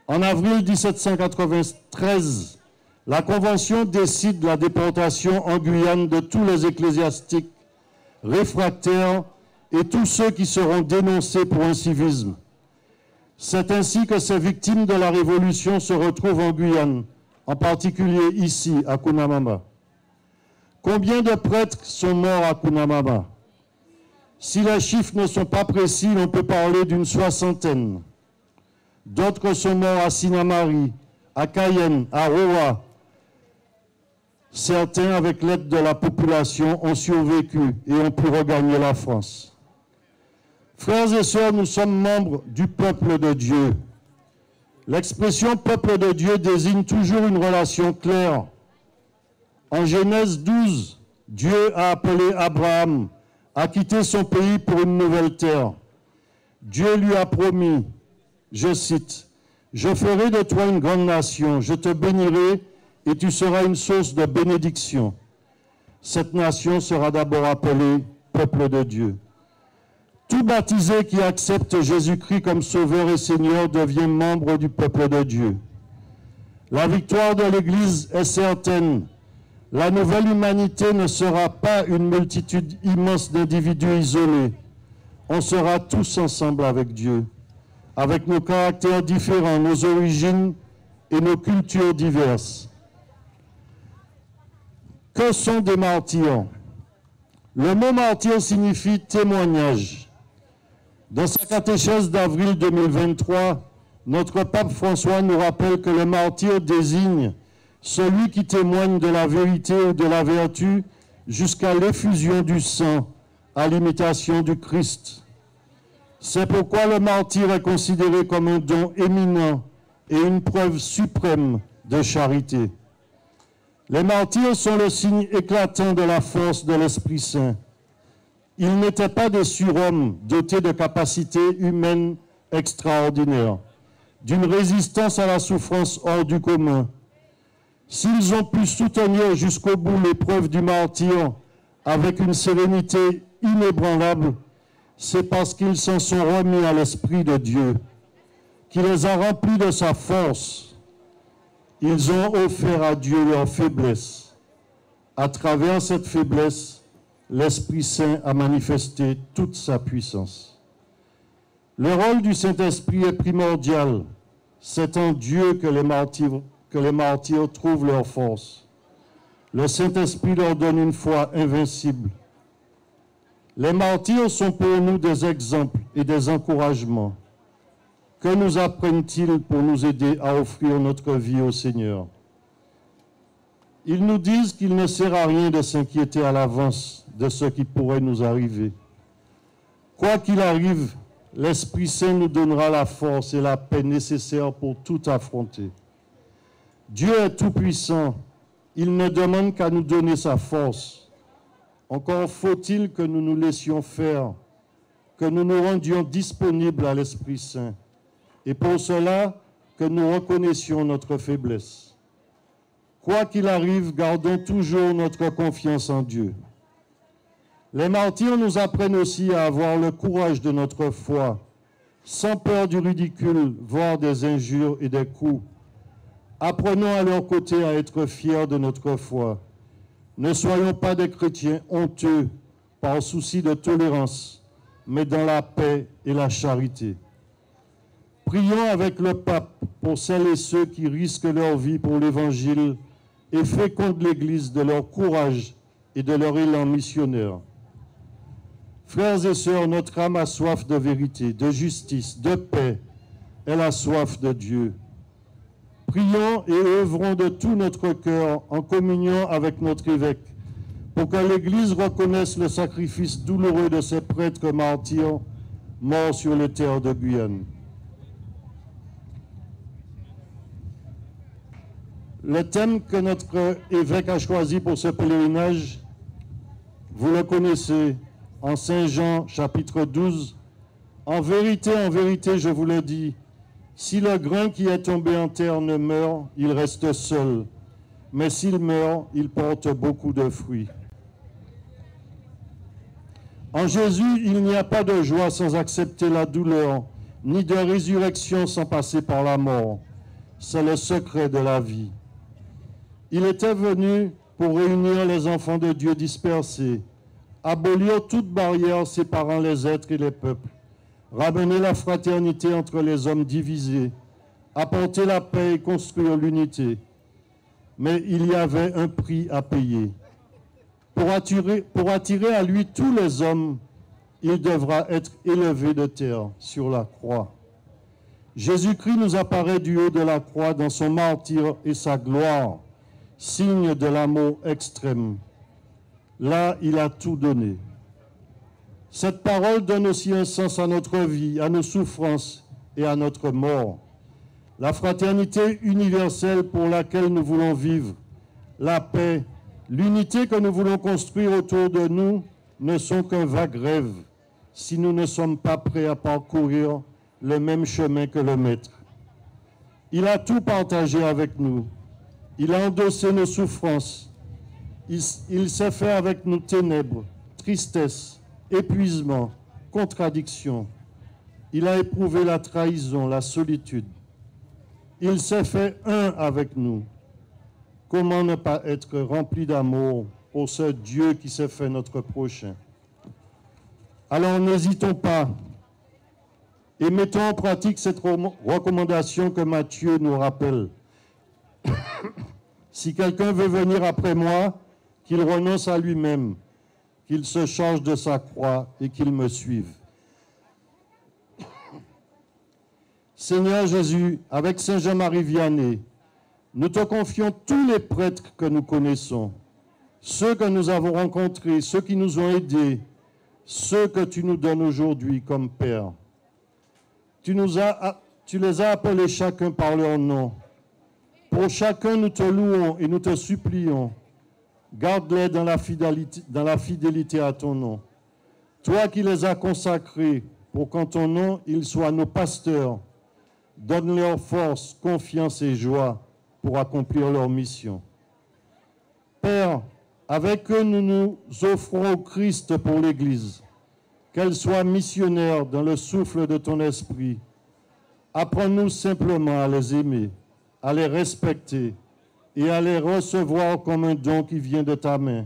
En avril 1793, la Convention décide la déportation en Guyane de tous les ecclésiastiques réfractaires et tous ceux qui seront dénoncés pour incivisme. C'est ainsi que ces victimes de la Révolution se retrouvent en Guyane, en particulier ici, à Cunamama. Combien de prêtres sont morts à Cunamama? Si les chiffres ne sont pas précis, on peut parler d'une 60aine. D'autres sont morts à Sinamari, à Cayenne, à Roa. Certains, avec l'aide de la population, ont survécu et ont pu regagner la France. Frères et sœurs, nous sommes membres du peuple de Dieu. L'expression peuple de Dieu désigne toujours une relation claire. En Genèse 12, Dieu a appelé Abraham à quitter son pays pour une nouvelle terre. Dieu lui a promis, je cite, « Je ferai de toi une grande nation, je te bénirai et tu seras une source de bénédiction. » Cette nation sera d'abord appelée peuple de Dieu. Tout baptisé qui accepte Jésus-Christ comme Sauveur et Seigneur devient membre du peuple de Dieu. La victoire de l'Église est certaine. La nouvelle humanité ne sera pas une multitude immense d'individus isolés. On sera tous ensemble avec Dieu, avec nos caractères différents, nos origines et nos cultures diverses. Que sont des martyrs? Le mot martyr signifie témoignage. Dans sa catéchèse d'avril 2023, notre pape François nous rappelle que le martyr désigne celui qui témoigne de la vérité ou de la vertu jusqu'à l'effusion du sang, à l'imitation du Christ. C'est pourquoi le martyr est considéré comme un don éminent et une preuve suprême de charité. Les martyrs sont le signe éclatant de la force de l'Esprit Saint. Ils n'étaient pas des surhommes dotés de capacités humaines extraordinaires, d'une résistance à la souffrance hors du commun. S'ils ont pu soutenir jusqu'au bout l'épreuve du martyr avec une sérénité inébranlable, c'est parce qu'ils s'en sont remis à l'Esprit de Dieu, qui les a remplis de sa force. Ils ont offert à Dieu leur faiblesse. À travers cette faiblesse, l'Esprit Saint a manifesté toute sa puissance. Le rôle du Saint-Esprit est primordial. C'est en Dieu que les martyrs trouvent leur force. Le Saint-Esprit leur donne une foi invincible. Les martyrs sont pour nous des exemples et des encouragements. Que nous apprennent-ils pour nous aider à offrir notre vie au Seigneur? Ils nous disent qu'il ne sert à rien de s'inquiéter à l'avance de ce qui pourrait nous arriver. Quoi qu'il arrive, l'Esprit Saint nous donnera la force et la paix nécessaires pour tout affronter. Dieu est tout-puissant. Il ne demande qu'à nous donner sa force. Encore faut-il que nous nous laissions faire, que nous nous rendions disponibles à l'Esprit Saint. Et pour cela, que nous reconnaissions notre faiblesse. Quoi qu'il arrive, gardons toujours notre confiance en Dieu. Les martyrs nous apprennent aussi à avoir le courage de notre foi, sans peur du ridicule, voire des injures et des coups. Apprenons à leur côté à être fiers de notre foi. Ne soyons pas des chrétiens honteux par souci de tolérance, mais dans la paix et la charité. Prions avec le pape pour celles et ceux qui risquent leur vie pour l'Évangile et fécondent l'Église de leur courage et de leur élan missionnaire. Frères et sœurs, notre âme a soif de vérité, de justice, de paix. Elle a soif de Dieu. Prions et œuvrons de tout notre cœur en communion avec notre évêque pour que l'Église reconnaisse le sacrifice douloureux de ces prêtres martyrs morts sur les terres de Guyane. Le thème que notre évêque a choisi pour ce pèlerinage, vous le connaissez, en Saint Jean, chapitre 12. En vérité, je vous le dis, si le grain qui est tombé en terre ne meurt, il reste seul. Mais s'il meurt, il porte beaucoup de fruits. En Jésus, il n'y a pas de joie sans accepter la douleur, ni de résurrection sans passer par la mort. c'est le secret de la vie. Il était venu pour réunir les enfants de Dieu dispersés, abolir toute barrière séparant les êtres et les peuples, ramener la fraternité entre les hommes divisés, apporter la paix et construire l'unité. Mais il y avait un prix à payer. Pour attirer à lui tous les hommes, il devra être élevé de terre sur la croix. Jésus-Christ nous apparaît du haut de la croix dans son martyre et sa gloire, signe de l'amour extrême. Là, il a tout donné. Cette parole donne aussi un sens à notre vie, à nos souffrances et à notre mort. La fraternité universelle pour laquelle nous voulons vivre, la paix, l'unité que nous voulons construire autour de nous ne sont qu'un vague rêve si nous ne sommes pas prêts à parcourir le même chemin que le Maître. Il a tout partagé avec nous. Il a endossé nos souffrances. Il s'est fait avec nos ténèbres, tristesse, épuisement, contradiction. Il a éprouvé la trahison, la solitude. Il s'est fait un avec nous. Comment ne pas être rempli d'amour pour ce Dieu qui s'est fait notre prochain? Alors n'hésitons pas et mettons en pratique cette recommandation que Matthieu nous rappelle. Si quelqu'un veut venir après moi, qu'il renonce à lui-même, qu'il se charge de sa croix et qu'il me suive. Seigneur Jésus, avec Saint Jean-Marie Vianney, nous te confions tous les prêtres que nous connaissons, ceux que nous avons rencontrés, ceux qui nous ont aidés, ceux que tu nous donnes aujourd'hui comme Père. Tu les as appelés chacun par leur nom. Pour chacun, nous te louons et nous te supplions. Garde-les dans la fidélité à ton nom. Toi qui les as consacrés pour qu'en ton nom, ils soient nos pasteurs, donne-leur force, confiance et joie pour accomplir leur mission. Père, avec eux, nous nous offrons au Christ pour l'Église, qu'elle soit missionnaire dans le souffle de ton esprit. Apprends-nous simplement à les aimer, à les respecter et à les recevoir comme un don qui vient de ta main,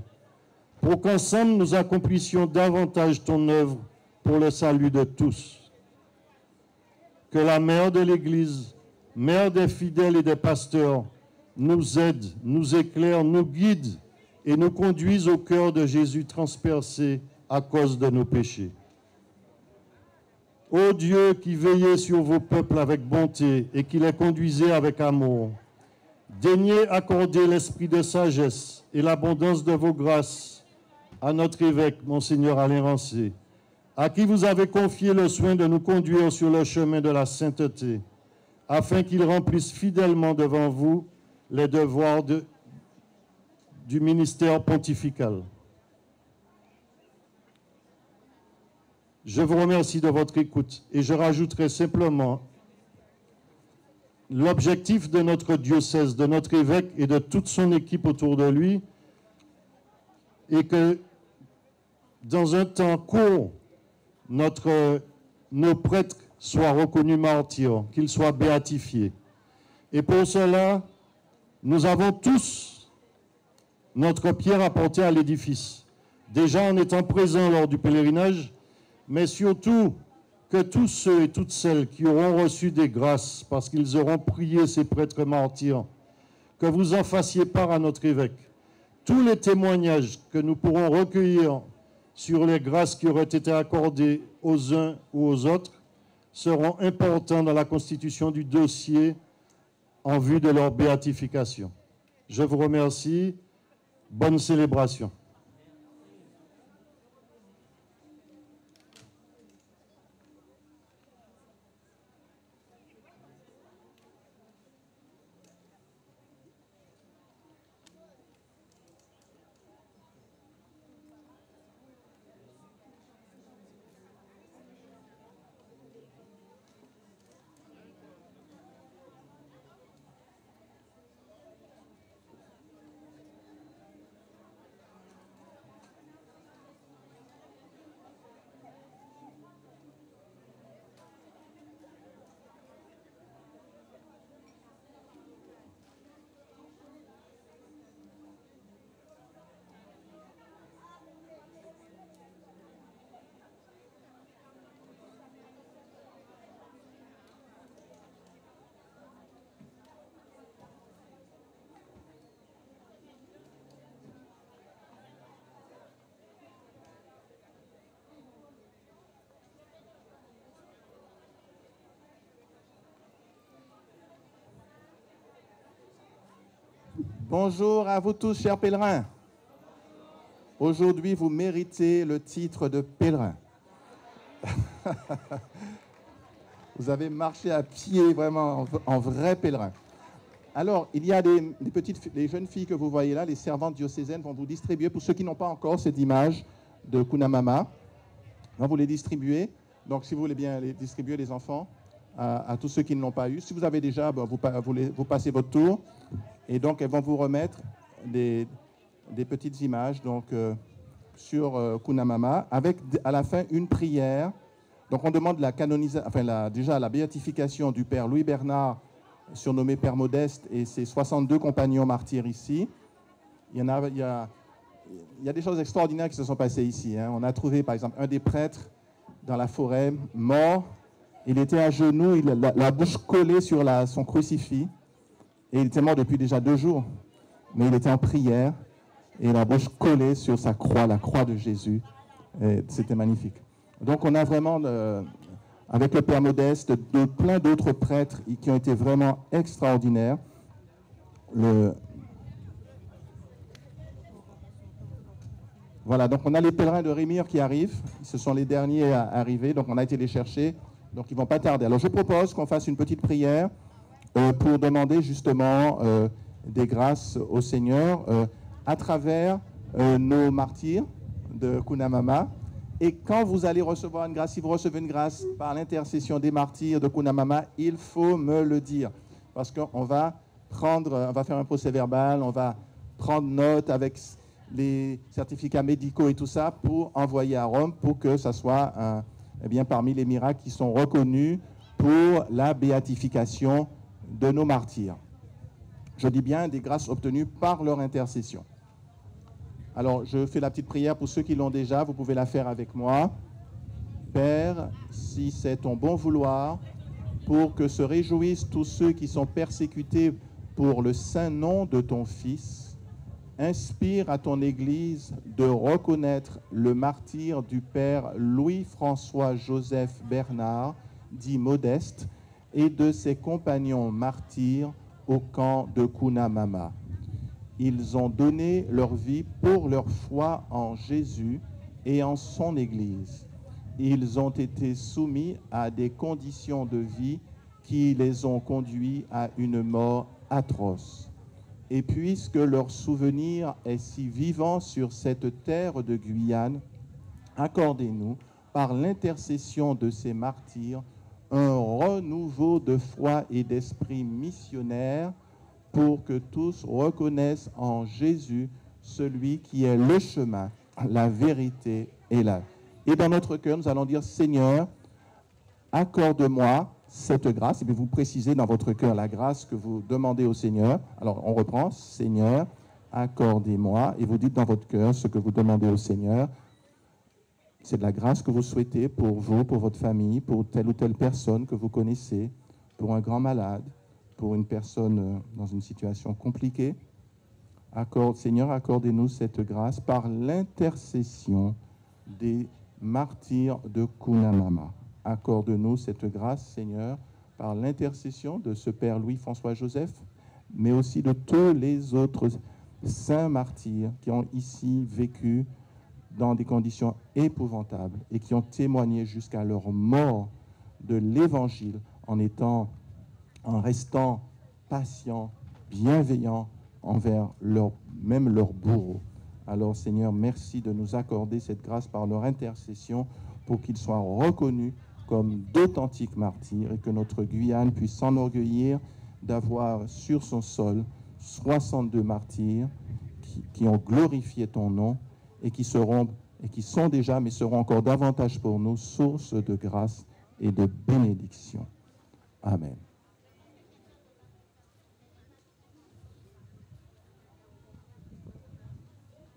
pour qu'ensemble nous accomplissions davantage ton œuvre pour le salut de tous. Que la mère de l'Église, mère des fidèles et des pasteurs, nous aide, nous éclaire, nous guide et nous conduise au cœur de Jésus transpercé à cause de nos péchés. Ô Dieu qui veillez sur vos peuples avec bonté et qui les conduisez avec amour, daignez accorder l'esprit de sagesse et l'abondance de vos grâces à notre évêque, Monseigneur Alain Rancé, à qui vous avez confié le soin de nous conduire sur le chemin de la sainteté, afin qu'il remplisse fidèlement devant vous les devoirs du ministère pontifical. Je vous remercie de votre écoute et je rajouterai simplement l'objectif de notre diocèse, de notre évêque et de toute son équipe autour de lui est que dans un temps court, nos prêtres soient reconnus martyrs, qu'ils soient béatifiés. Et pour cela, nous avons tous notre pierre à porter à l'édifice. Déjà en étant présents lors du pèlerinage, mais surtout que tous ceux et toutes celles qui auront reçu des grâces parce qu'ils auront prié ces prêtres martyrs, que vous en fassiez part à notre évêque. Tous les témoignages que nous pourrons recueillir sur les grâces qui auraient été accordées aux uns ou aux autres seront importants dans la constitution du dossier en vue de leur béatification. Je vous remercie. Bonne célébration. Bonjour à vous tous, chers pèlerins. Aujourd'hui, vous méritez le titre de pèlerin. Vous avez marché à pied, vraiment, en vrai pèlerin. Alors, il y a les jeunes filles que vous voyez là, les servantes diocésaines vont vous distribuer, pour ceux qui n'ont pas encore cette image de Kunamama, vont vous les distribuer. Donc, si vous voulez bien les distribuer, les enfants, à tous ceux qui ne l'ont pas eu. Si vous avez déjà, vous passez votre tour. Et donc, elles vont vous remettre des petites images donc, sur Kunamama, avec à la fin une prière. Donc, on demande la canonisation, déjà la béatification du père Louis Bernard, surnommé Père Modeste, et ses 62 compagnons martyrs ici. Il y a des choses extraordinaires qui se sont passées ici. Hein. On a trouvé, par exemple, un des prêtres dans la forêt, mort. Il était à genoux, la bouche collée sur son crucifix. Et il était mort depuis déjà 2 jours. Mais il était en prière, et la bouche collée sur sa croix, la croix de Jésus. C'était magnifique. Donc, on a vraiment... avec le Père Modeste, plein d'autres prêtres qui ont été vraiment extraordinaires. Voilà, donc on a les pèlerins de Rémire qui arrivent. Ce sont les derniers à arriver, donc on a été les chercher. Donc ils ne vont pas tarder. Alors je propose qu'on fasse une petite prière pour demander justement des grâces au Seigneur à travers nos martyrs de Kunamama. Et quand vous allez recevoir une grâce, si vous recevez une grâce par l'intercession des martyrs de Kunamama, il faut me le dire. Parce qu'on va faire un procès-verbal, on va prendre note avec les certificats médicaux et tout ça pour envoyer à Rome pour que ça soit parmi les miracles qui sont reconnus pour la béatification de nos martyrs. Je dis bien des grâces obtenues par leur intercession. Alors, je fais la petite prière pour ceux qui l'ont déjà. Vous pouvez la faire avec moi. Père, si c'est ton bon vouloir, pour que se réjouissent tous ceux qui sont persécutés pour le saint nom de ton Fils, inspire à ton Église de reconnaître le martyre du Père Louis-François-Joseph Bernard, dit Modeste, et de ses compagnons martyrs au camp de Kunamama. Ils ont donné leur vie pour leur foi en Jésus et en son Église. Ils ont été soumis à des conditions de vie qui les ont conduits à une mort atroce. Et puisque leur souvenir est si vivant sur cette terre de Guyane, accordez-nous, par l'intercession de ces martyrs, un renouveau de foi et d'esprit missionnaire pour que tous reconnaissent en Jésus celui qui est le chemin, la vérité et la vie. Et dans notre cœur, nous allons dire, Seigneur, accorde-moi cette grâce. Et puis vous précisez dans votre cœur la grâce que vous demandez au Seigneur. Alors on reprend, Seigneur, accordez-moi. Et vous dites dans votre cœur ce que vous demandez au Seigneur. C'est de la grâce que vous souhaitez pour vous, pour votre famille, pour telle ou telle personne que vous connaissez, pour un grand malade, pour une personne dans une situation compliquée. Seigneur, accordez-nous cette grâce par l'intercession des martyrs de Kunamama. Accorde-nous cette grâce, Seigneur, par l'intercession de ce Père Louis-François-Joseph, mais aussi de tous les autres saints martyrs qui ont ici vécu dans des conditions épouvantables et qui ont témoigné jusqu'à leur mort de l'Évangile en restant patients, bienveillants envers même leurs bourreaux. Alors Seigneur, merci de nous accorder cette grâce par leur intercession pour qu'ils soient reconnus comme d'authentiques martyrs et que notre Guyane puisse s'enorgueillir d'avoir sur son sol 62 martyrs qui ont glorifié ton nom et qui sont déjà, mais seront encore davantage pour nous, source de grâce et de bénédiction. Amen.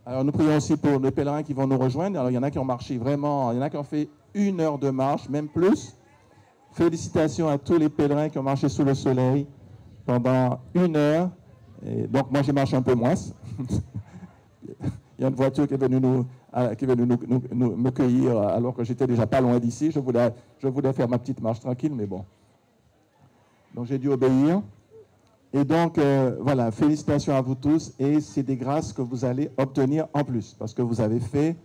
Alors, nous prions aussi pour les pèlerins qui vont nous rejoindre. Alors, il y en a qui ont marché vraiment, il y en a qui ont fait 1 heure de marche, même plus. Félicitations à tous les pèlerins qui ont marché sous le soleil pendant 1 heure. Et donc, moi, j'ai marché un peu moins. Il y a une voiture qui est venue me cueillir alors que j'étais déjà pas loin d'ici. Je voulais faire ma petite marche tranquille, mais bon. Donc, j'ai dû obéir. Et donc, voilà, félicitations à vous tous. Et c'est des grâces que vous allez obtenir en plus, parce que vous avez fait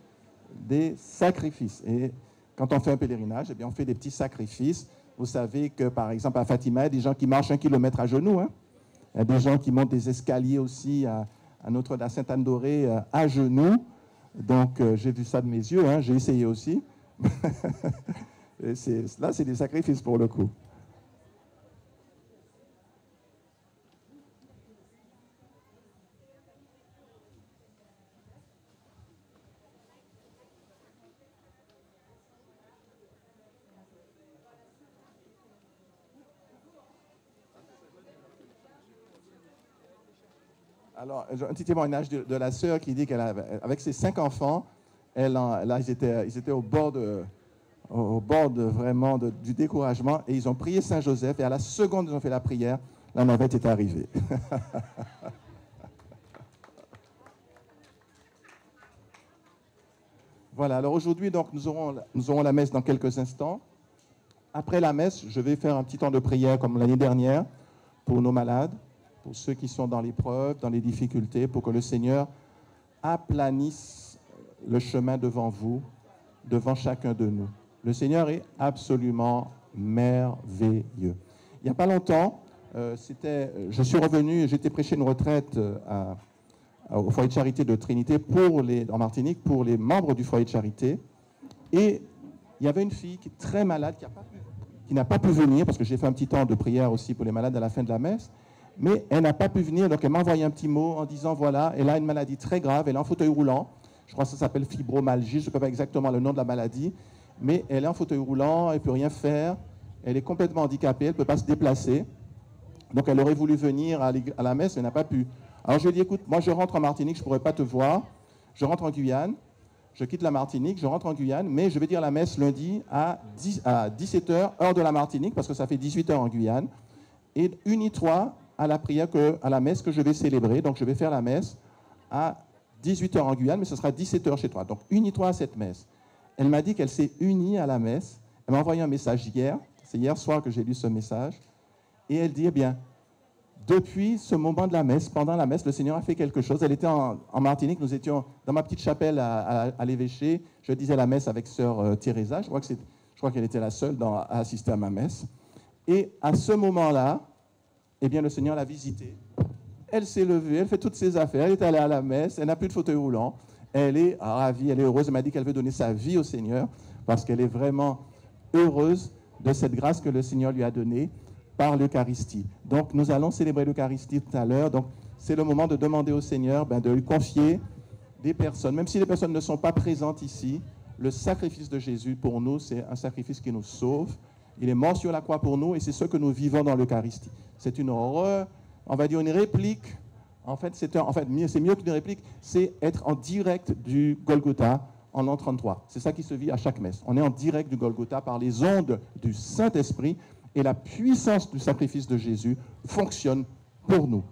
des sacrifices. Et quand on fait un pèlerinage, eh bien, on fait des petits sacrifices. Vous savez que, par exemple, à Fatima, il y a des gens qui marchent 1 kilomètre à genoux. Hein. Il y a des gens qui montent des escaliers aussi à Notre-Dame, Sainte-Anne-d'Auray à genoux. Donc, j'ai vu ça de mes yeux. Hein. J'ai essayé aussi. Et là, c'est des sacrifices pour le coup. Alors, un petit témoignage de la sœur qui dit qu'avec ses 5 enfants, là, ils étaient au bord vraiment du découragement et ils ont prié Saint-Joseph et à la seconde où ils ont fait la prière, la navette est arrivée. Voilà, alors aujourd'hui, donc, nous aurons la messe dans quelques instants. Après la messe, je vais faire un petit temps de prière comme l'année dernière pour nos malades, pour ceux qui sont dans l'épreuve, dans les difficultés, pour que le Seigneur aplanisse le chemin devant vous, devant chacun de nous. Le Seigneur est absolument merveilleux. Il n'y a pas longtemps, je suis revenu, j'étais prêché une retraite au foyer de charité de Trinité en Martinique pour les membres du foyer de charité. Et il y avait une fille qui est très malade, qui n'a pas pu venir, parce que j'ai fait un petit temps de prière aussi pour les malades à la fin de la messe, mais elle n'a pas pu venir, donc elle m'a envoyé un petit mot en disant, voilà, elle a une maladie très grave, elle est en fauteuil roulant, je crois que ça s'appelle fibromyalgie, je ne sais pas exactement le nom de la maladie, mais elle est en fauteuil roulant, elle ne peut rien faire, elle est complètement handicapée, elle ne peut pas se déplacer, donc elle aurait voulu venir à la messe, mais elle n'a pas pu. Alors je lui ai dit, écoute, moi je rentre en Martinique, je ne pourrais pas te voir, je rentre en Guyane, je quitte la Martinique, je rentre en Guyane, mais je vais dire la messe lundi à 17h, heure de la Martinique, parce que ça fait 18h en Guyane, et unis-toi à la prière, à la messe que je vais célébrer, donc je vais faire la messe à 18h en Guyane, mais ce sera 17h chez toi, donc unis-toi à cette messe. Elle m'a dit qu'elle s'est unie à la messe, elle m'a envoyé un message hier, c'est hier soir que j'ai lu ce message, et elle dit, eh bien, depuis ce moment de la messe, pendant la messe, le Seigneur a fait quelque chose. Elle était en Martinique, nous étions dans ma petite chapelle à l'évêché. Je disais la messe avec sœur Teresa. Je crois qu'elle était la seule à assister à ma messe. Et à ce moment-là, eh bien, le Seigneur l'a visitée. Elle s'est levée, elle fait toutes ses affaires, elle est allée à la messe, elle n'a plus de fauteuil roulant. Elle est ravie, elle est heureuse. Elle m'a dit qu'elle veut donner sa vie au Seigneur parce qu'elle est vraiment heureuse de cette grâce que le Seigneur lui a donnée par l'Eucharistie. Donc, nous allons célébrer l'Eucharistie tout à l'heure. Donc, c'est le moment de demander au Seigneur de lui confier des personnes. Même si les personnes ne sont pas présentes ici, le sacrifice de Jésus pour nous, c'est un sacrifice qui nous sauve. Il est mort sur la croix pour nous et c'est ce que nous vivons dans l'Eucharistie. C'est on va dire une réplique. En fait, c'est mieux qu'une réplique, c'est être en direct du Golgotha en l'an 33. C'est ça qui se vit à chaque messe. On est en direct du Golgotha par les ondes du Saint-Esprit. Et la puissance du sacrifice de Jésus fonctionne pour nous.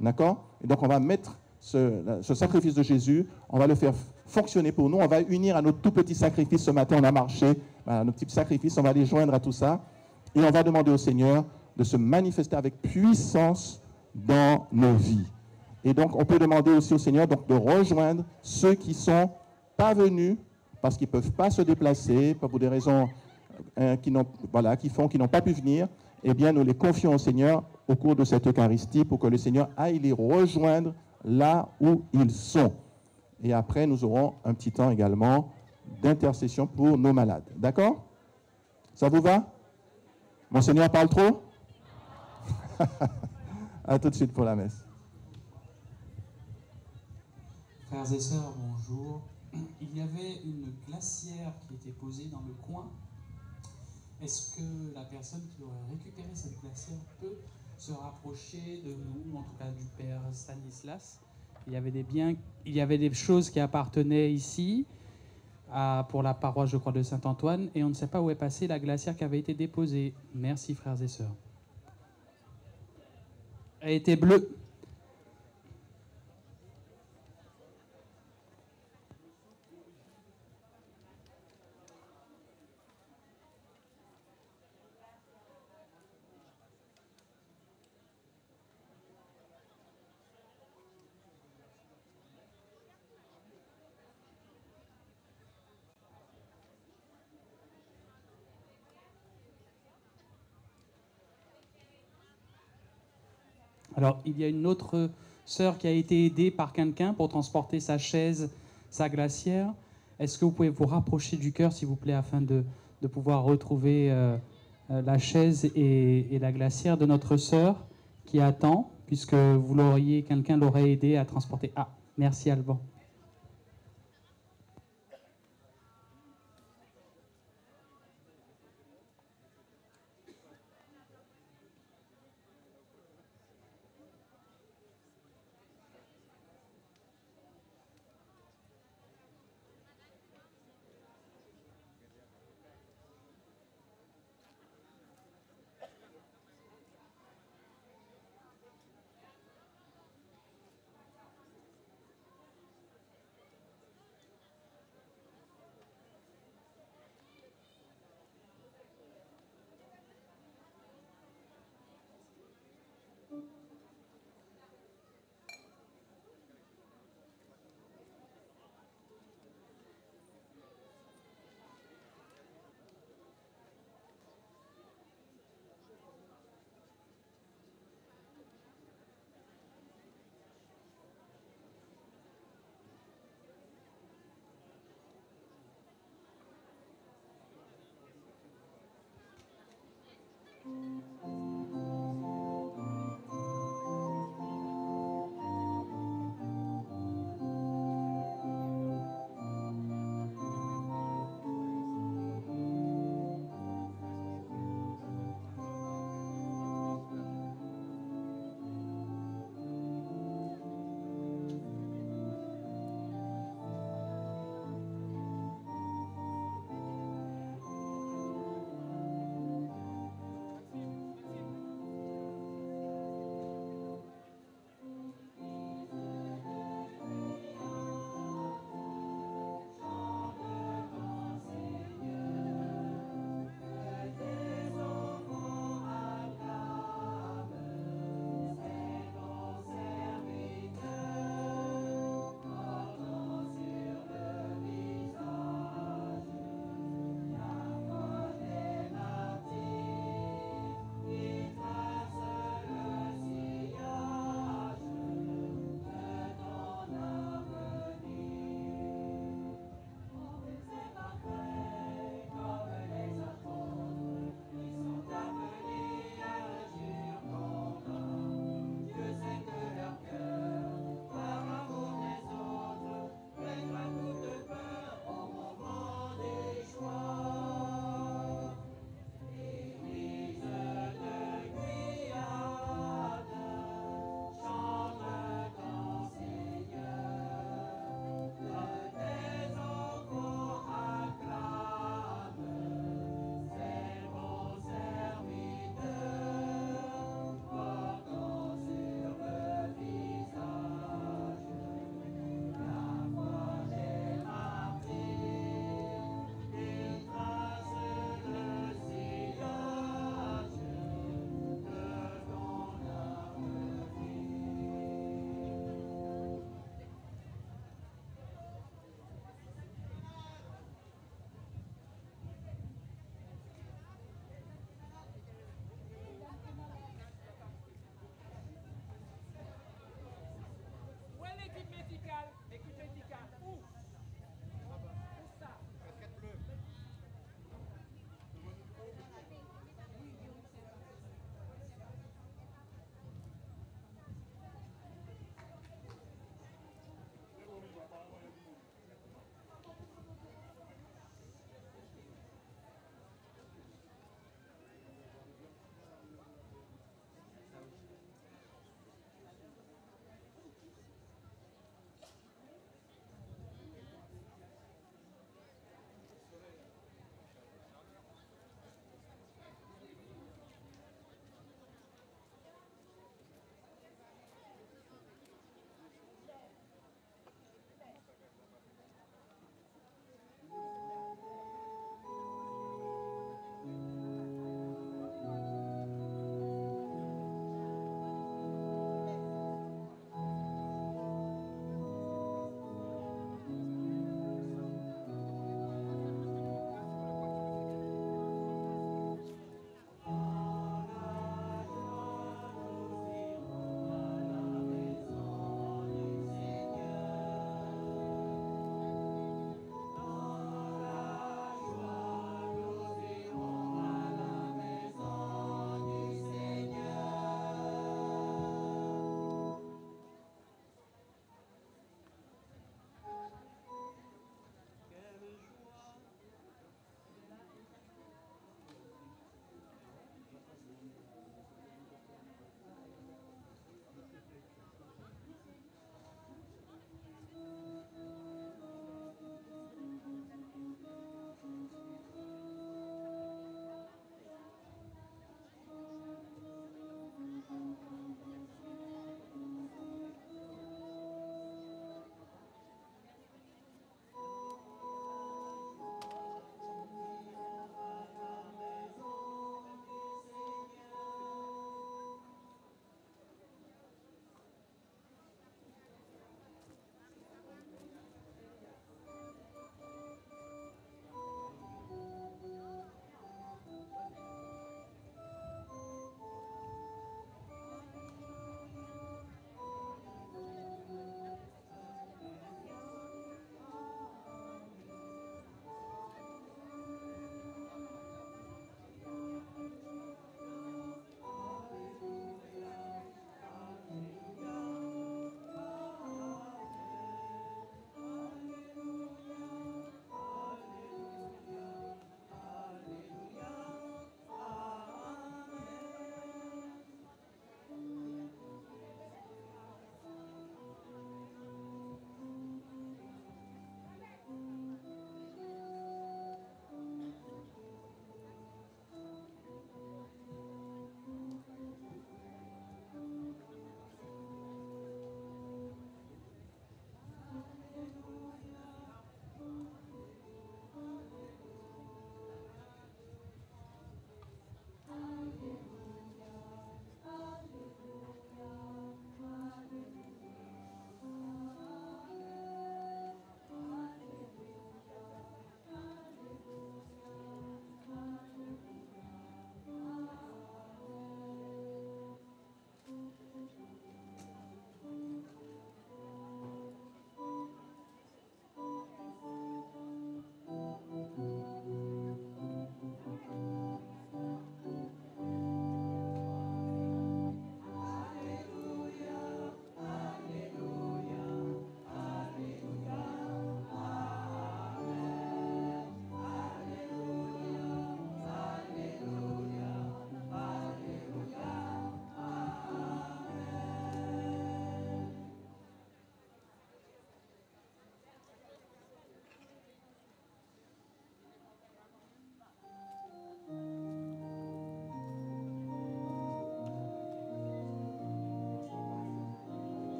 D'accord? Et donc, on va mettre ce sacrifice de Jésus, on va le faire fonctionner pour nous. On va unir à nos tout petits sacrifices. Ce matin, on a marché. Voilà, nos petits sacrifices, on va les joindre à tout ça. Et on va demander au Seigneur de se manifester avec puissance dans nos vies. Et donc, on peut demander aussi au Seigneur donc, de rejoindre ceux qui ne sont pas venus parce qu'ils ne peuvent pas se déplacer, pour des raisons qui n'ont pas pu venir, eh bien, nous les confions au Seigneur au cours de cette Eucharistie pour que le Seigneur aille les rejoindre là où ils sont. Et après, nous aurons un petit temps également d'intercession pour nos malades. D'accord? Ça vous va? Mon Seigneur parle trop? À tout de suite pour la messe. Frères et sœurs, bonjour. Il y avait une glacière qui était posée dans le coin. Est-ce que la personne qui aurait récupéré cette glacière peut se rapprocher de nous, en tout cas du Père Stanislas? Il y avait des choses qui appartenaient ici pour la paroisse, je crois, de Saint-Antoine, et on ne sait pas où est passée la glacière qui avait été déposée. Merci, frères et sœurs. Elle était bleue. Alors, il y a une autre sœur qui a été aidée par quelqu'un pour transporter sa chaise, sa glacière. Est-ce que vous pouvez vous rapprocher du chœur, s'il vous plaît, afin de pouvoir retrouver la chaise et la glacière de notre sœur qui attend, puisque quelqu'un l'aurait aidé à transporter. Ah, merci Alban.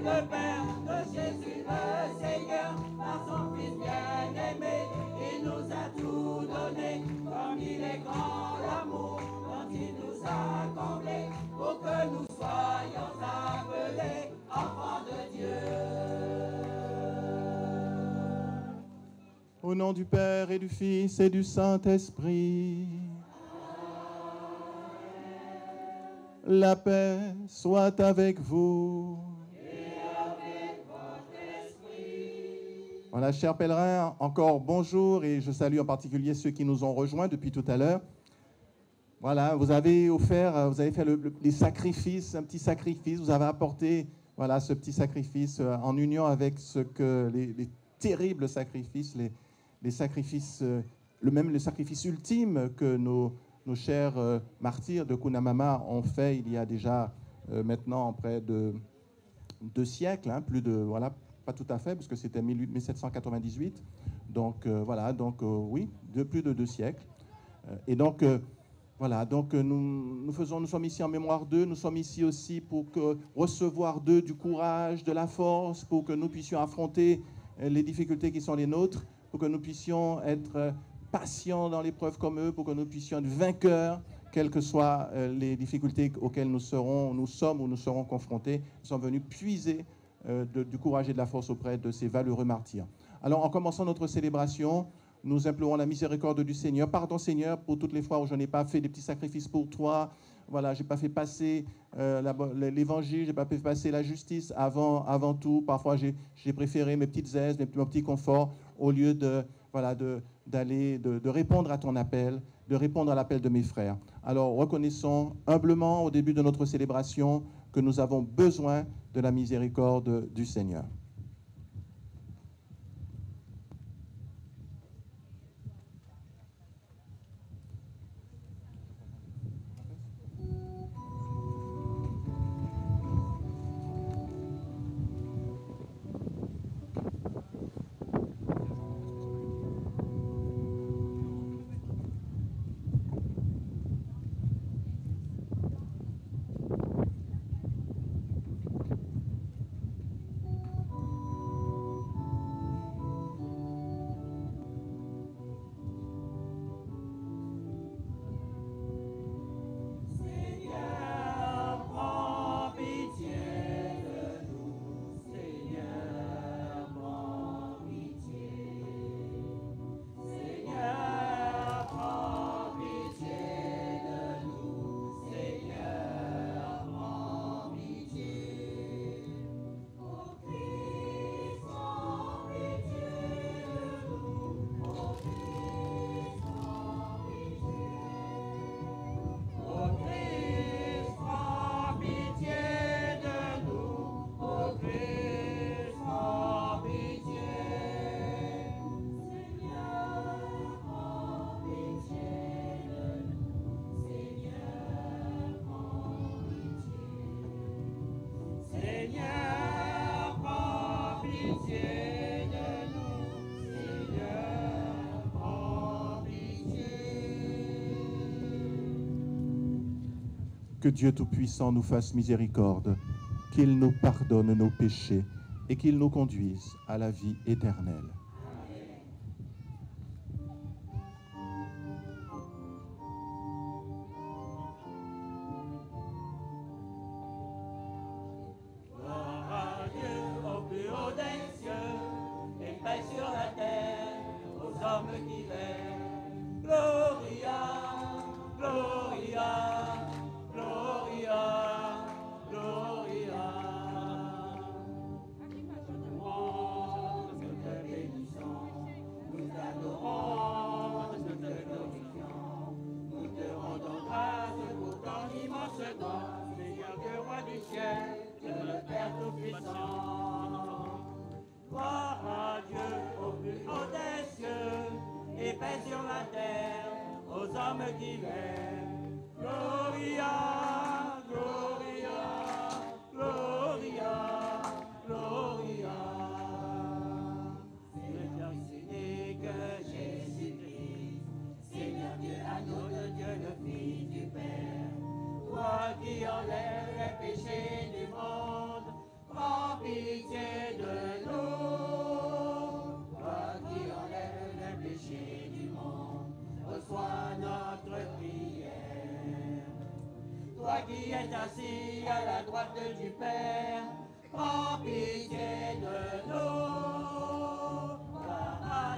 Le Père de Jésus. nom du Père et du Fils et du Saint-Esprit. La paix soit avec vous. Voilà, chers pèlerins, encore bonjour et je salue en particulier ceux qui nous ont rejoints depuis tout à l'heure. Voilà, vous avez fait les sacrifices, un petit sacrifice, vous avez apporté voilà, ce petit sacrifice en union avec ce que les terribles sacrifices, les sacrifices, le sacrifice ultime que nos chers martyrs de Cunhamama ont fait il y a déjà maintenant près de 2 siècles, hein, plus de, voilà, pas tout à fait, parce que c'était 1798, donc voilà, donc oui, plus de 2 siècles. Et donc, voilà, donc nous sommes ici en mémoire d'eux, nous sommes ici aussi pour recevoir d'eux du courage, de la force, pour que nous puissions affronter les difficultés qui sont les nôtres, pour que nous puissions être patients dans l'épreuve comme eux, pour que nous puissions être vainqueurs, quelles que soient les difficultés auxquelles nous sommes ou nous serons confrontés. Nous sommes venus puiser du courage et de la force auprès de ces valeureux martyrs. Alors, en commençant notre célébration, nous implorons la miséricorde du Seigneur. Pardon, Seigneur, pour toutes les fois où je n'ai pas fait des petits sacrifices pour toi. Voilà, je n'ai pas fait passer l'évangile, je n'ai pas fait passer la justice avant tout. Parfois, j'ai préféré mes petites aises, mon petit confort, au lieu de répondre à ton appel, de répondre à l'appel de mes frères. Alors, reconnaissons humblement au début de notre célébration que nous avons besoin de la miséricorde du Seigneur. Que Dieu Tout-Puissant nous fasse miséricorde, qu'il nous pardonne nos péchés et qu'il nous conduise à la vie éternelle. Qui est assis à la droite du Père, prends pitié de nous. Gloire à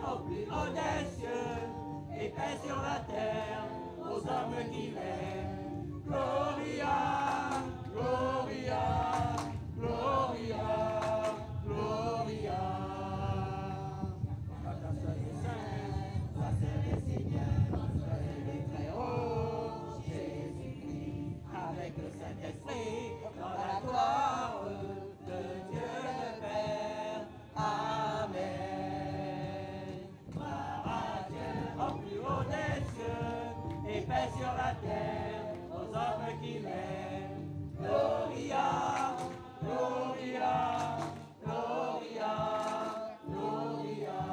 au plus haut des cieux, et paix sur la terre aux hommes qui l'aiment. Gloria, Gloria, Gloria, Gloria. Soyez saints, soyez les seigneurs, soyez les très hauts, Jésus-Christ, avec le Saint-Esprit, dans la gloire de Dieu le Père. Amen. Gloire à Dieu au plus haut des cieux, et paix sur la terre aux hommes qui l'aiment. Gloria, Gloria, Gloria, Gloria.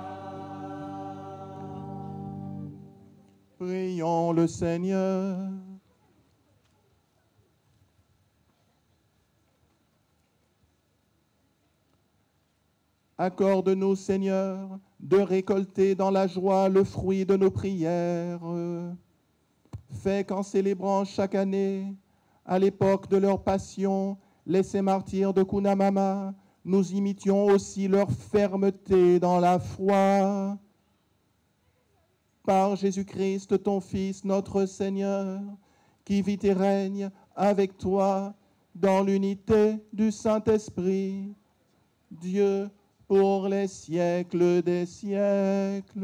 Prions le Seigneur. Accorde-nous, Seigneur, de récolter dans la joie le fruit de nos prières. Fais qu'en célébrant chaque année, à l'époque de leur passion, les saints martyrs de Cunhamama, nous imitions aussi leur fermeté dans la foi. Par Jésus-Christ, ton Fils, notre Seigneur, qui vit et règne avec toi dans l'unité du Saint-Esprit, Dieu, pour les siècles des siècles.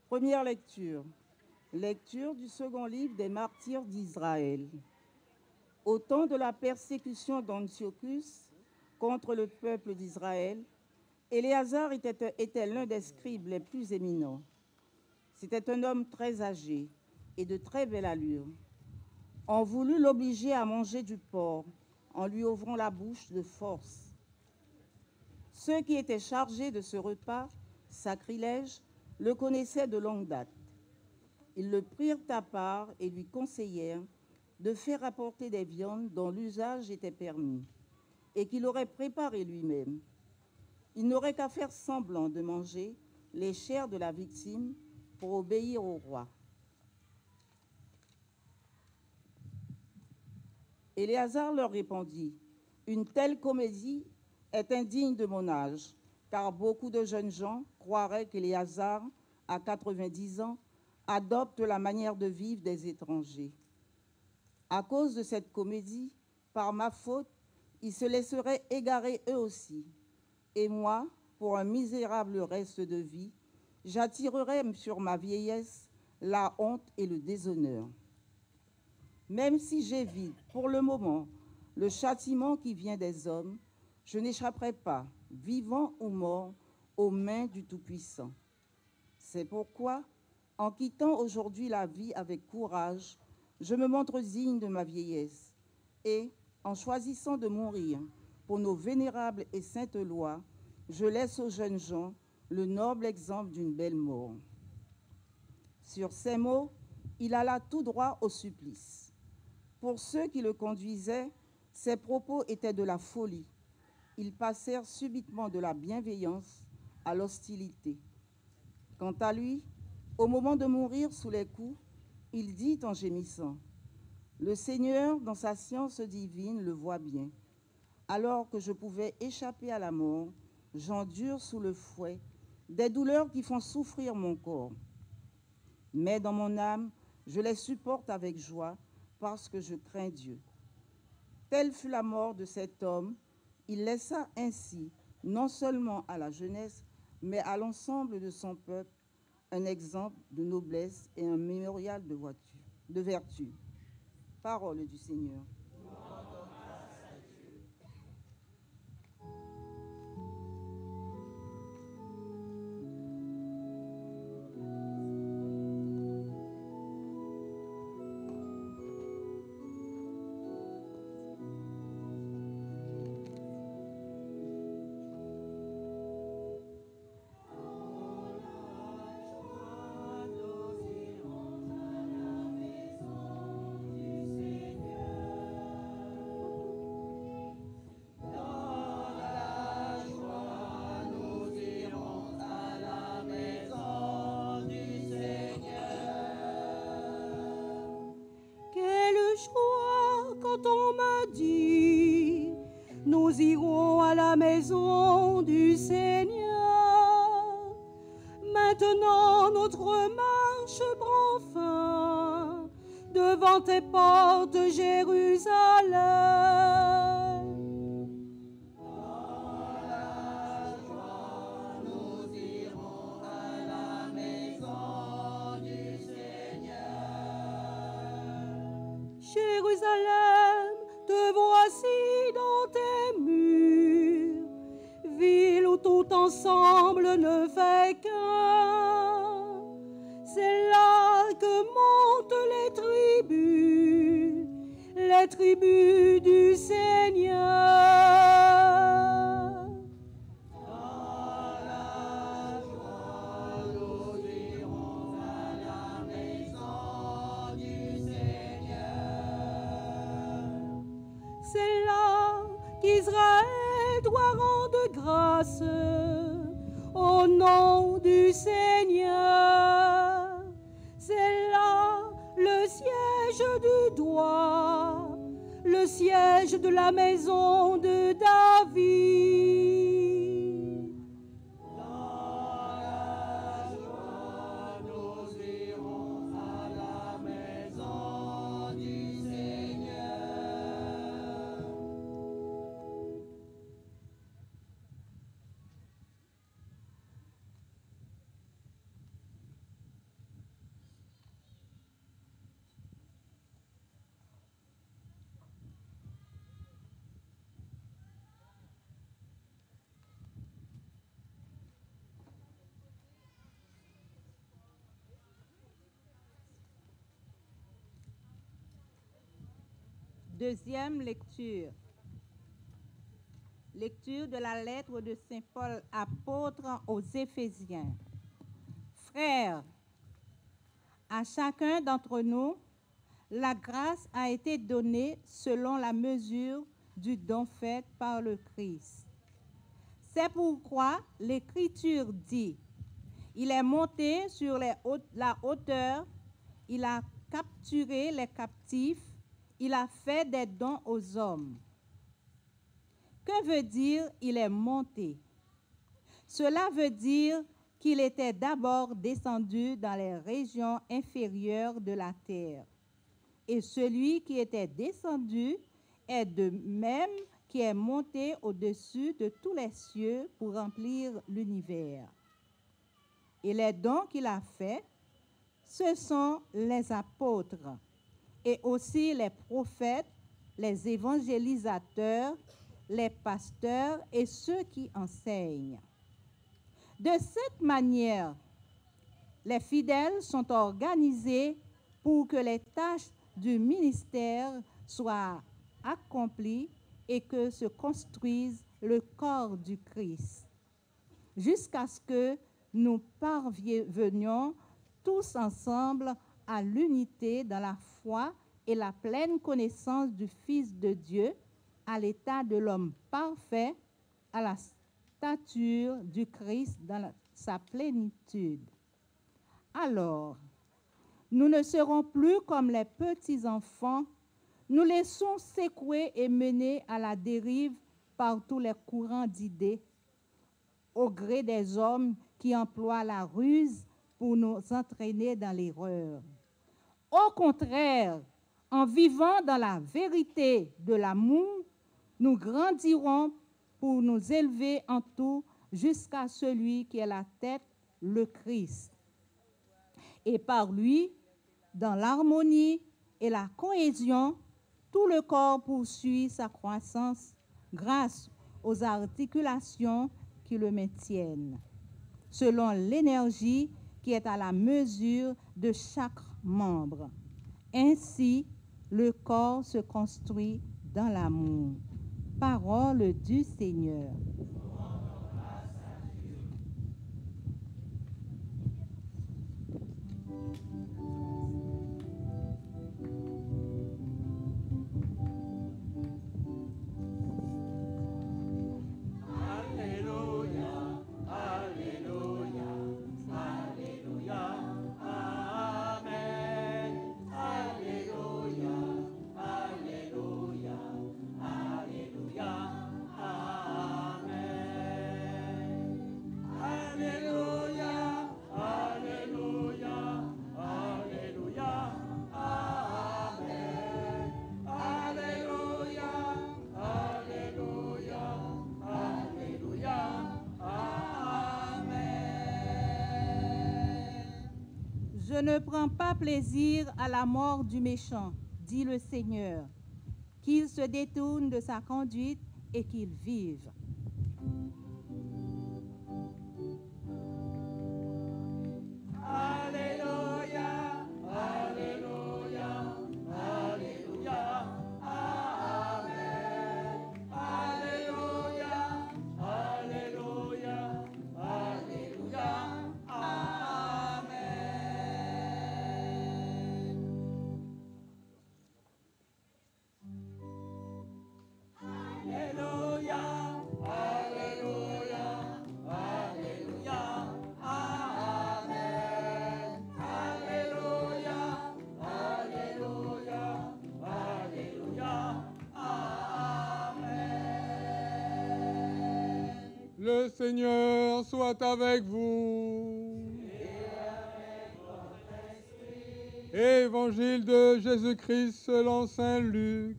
Première lecture. Lecture du second livre des martyrs d'Israël. Au temps de la persécution d'Antiochus contre le peuple d'Israël, Éléazar était l'un des scribes les plus éminents. C'était un homme très âgé et de très belle allure. On voulut l'obliger à manger du porc en lui ouvrant la bouche de force. Ceux qui étaient chargés de ce repas sacrilège, le connaissaient de longue date. Ils le prirent à part et lui conseillèrent de faire apporter des viandes dont l'usage était permis et qu'il aurait préparées lui-même. Il n'aurait qu'à faire semblant de manger les chairs de la victime pour obéir au roi. Éléazar leur répondit, « Une telle comédie est indigne de mon âge, car beaucoup de jeunes gens croiraient qu'Éléazar, à 90 ans, adopte la manière de vivre des étrangers. À cause de cette comédie, par ma faute, ils se laisseraient égarer eux aussi. Et moi, pour un misérable reste de vie, j'attirerai sur ma vieillesse la honte et le déshonneur. Même si j'évite pour le moment le châtiment qui vient des hommes, je n'échapperai pas, vivant ou mort, aux mains du Tout-Puissant. C'est pourquoi, en quittant aujourd'hui la vie avec courage, je me montre digne de ma vieillesse et, en choisissant de mourir pour nos vénérables et saintes lois, je laisse aux jeunes gens le noble exemple d'une belle mort. » Sur ces mots, il alla tout droit au supplice. Pour ceux qui le conduisaient, ses propos étaient de la folie. Ils passèrent subitement de la bienveillance à l'hostilité. Quant à lui, au moment de mourir sous les coups, il dit en gémissant, « Le Seigneur, dans sa science divine, le voit bien. Alors que je pouvais échapper à la mort, j'endure sous le fouet des douleurs qui font souffrir mon corps. Mais dans mon âme, je les supporte avec joie parce que je crains Dieu. » Telle fut la mort de cet homme. Il laissa ainsi, non seulement à la jeunesse, mais à l'ensemble de son peuple, un exemple de noblesse et un mémorial de vertu. Parole du Seigneur. Quand on m'a dit, nous irons à la maison du Seigneur. Maintenant notre marche prend fin devant tes portes, Jérusalem. Dans la joie, nous irons à la maison du Seigneur. Jérusalem, te voici dans tes murs, ville où tout ensemble ne fait qu'un. C'est là que montent les tribus du Seigneur. Dans la joie, nous irons à la maison du Seigneur. C'est là qu'Israël doit rendre grâce au nom du Seigneur. C'est là le siège du droit, le siège de la maison de David. Dans la joie, nous irons à la maison du Seigneur. Deuxième lecture. Lecture de la lettre de Saint Paul apôtre aux Éphésiens. Frères, à chacun d'entre nous, la grâce a été donnée selon la mesure du don fait par le Christ. C'est pourquoi l'Écriture dit, il est monté sur la hauteur, il a capturé les captifs, il a fait des dons aux hommes. Que veut dire il est monté? Cela veut dire qu'il était d'abord descendu dans les régions inférieures de la terre. Et celui qui était descendu est de même qui est monté au-dessus de tous les cieux pour remplir l'univers. Et les dons qu'il a faits, ce sont les apôtres et aussi les prophètes, les évangélisateurs, les pasteurs et ceux qui enseignent. De cette manière, les fidèles sont organisés pour que les tâches du ministère soient accomplies et que se construise le corps du Christ, jusqu'à ce que nous parvenions tous ensemble à l'unité dans la foi et la pleine connaissance du Fils de Dieu, à l'état de l'homme parfait, à la stature du Christ dans sa plénitude. Alors, nous ne serons plus comme les petits enfants, nous laissons secouer et mener à la dérive par tous les courants d'idées, au gré des hommes qui emploient la ruse pour nous entraîner dans l'erreur. Au contraire, en vivant dans la vérité de l'amour, nous grandirons pour nous élever en tout jusqu'à celui qui est la tête, le Christ. Et par lui, dans l'harmonie et la cohésion, tout le corps poursuit sa croissance grâce aux articulations qui le maintiennent, selon l'énergie qui est à la mesure de chaque membre. Ainsi, le corps se construit dans l'amour. Parole du Seigneur. Je ne prends pas plaisir à la mort du méchant, dit le Seigneur, qu'il se détourne de sa conduite et qu'il vive. Alléluia, Alléluia, Alléluia, Amen. Alléluia, Alléluia, Alléluia, Amen. Alléluia, Alléluia, Alléluia, Amen. Alléluia, Alléluia, Alléluia, Amen. Le Seigneur soit avec vous. Évangile de Jésus-Christ selon saint Luc.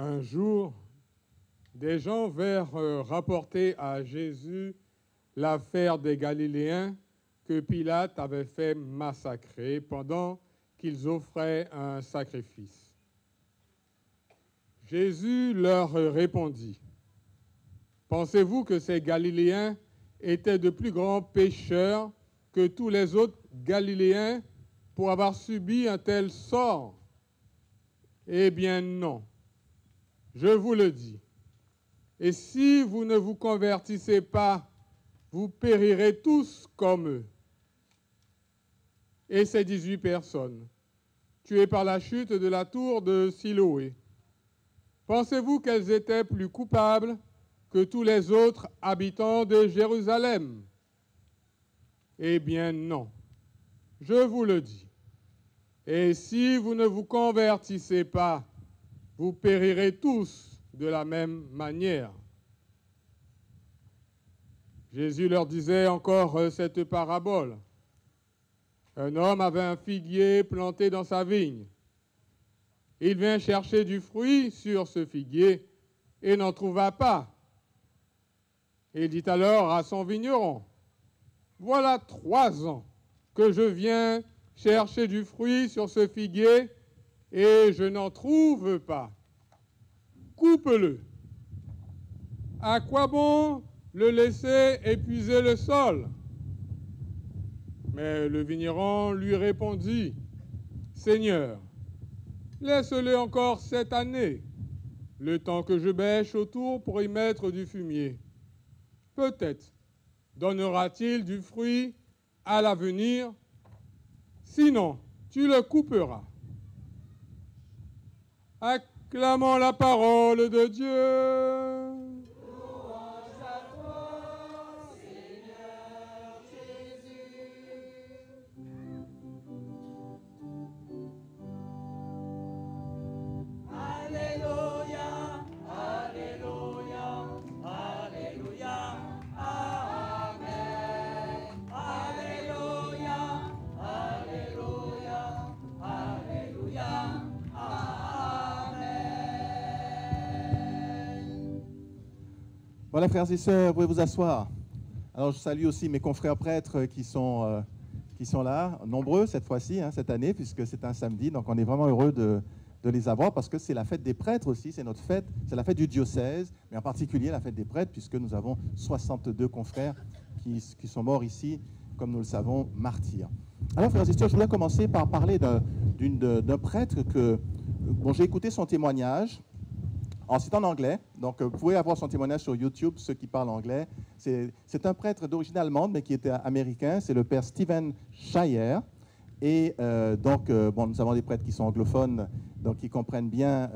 Un jour, des gens vinrent rapporter à Jésus l'affaire des Galiléens que Pilate avait fait massacrer pendant qu'ils offraient un sacrifice. Jésus leur répondit, « Pensez-vous que ces Galiléens étaient de plus grands pécheurs que tous les autres Galiléens pour avoir subi un tel sort? Eh bien non, je vous le dis. Et si vous ne vous convertissez pas, vous périrez tous comme eux. » Et ces 18 personnes, tuées par la chute de la tour de Siloé, pensez-vous qu'elles étaient plus coupables que tous les autres habitants de Jérusalem? Eh bien non, je vous le dis. Et si vous ne vous convertissez pas, vous périrez tous de la même manière. Jésus leur disait encore cette parabole. Un homme avait un figuier planté dans sa vigne. Il vint chercher du fruit sur ce figuier et n'en trouva pas. Il dit alors à son vigneron, « Voilà 3 ans que je viens chercher du fruit sur ce figuier et je n'en trouve pas. Coupe-le. À quoi bon le laisser épuiser le sol? » Mais le vigneron lui répondit, « Seigneur, laisse-le encore cette année, le temps que je bêche autour pour y mettre du fumier. Peut-être donnera-t-il du fruit à l'avenir, sinon tu le couperas. » Acclamons la parole de Dieu. Louange à toi, Seigneur Jésus. Alléluia, Alléluia, Alléluia, Amen. Alléluia, Alléluia, Alléluia, Amen. Voilà, frères et sœurs, vous pouvez vous asseoir. Alors, je salue aussi mes confrères prêtres qui sont là, nombreux cette fois-ci, cette année, puisque c'est un samedi. Donc, on est vraiment heureux de les avoir parce que c'est la fête des prêtres aussi, c'est notre fête, c'est la fête du diocèse, mais en particulier la fête des prêtres, puisque nous avons 62 confrères qui sont morts ici, comme nous le savons, martyrs. Alors, frères et sœurs, je voulais commencer par parler d'un prêtre que, bon, j'ai écouté son témoignage. Alors, c'est en anglais, donc vous pouvez avoir son témoignage sur YouTube, ceux qui parlent anglais. C'est un prêtre d'origine allemande, mais qui était américain, c'est le père Steven Shire. Et bon, nous avons des prêtres qui sont anglophones, donc qui comprennent bien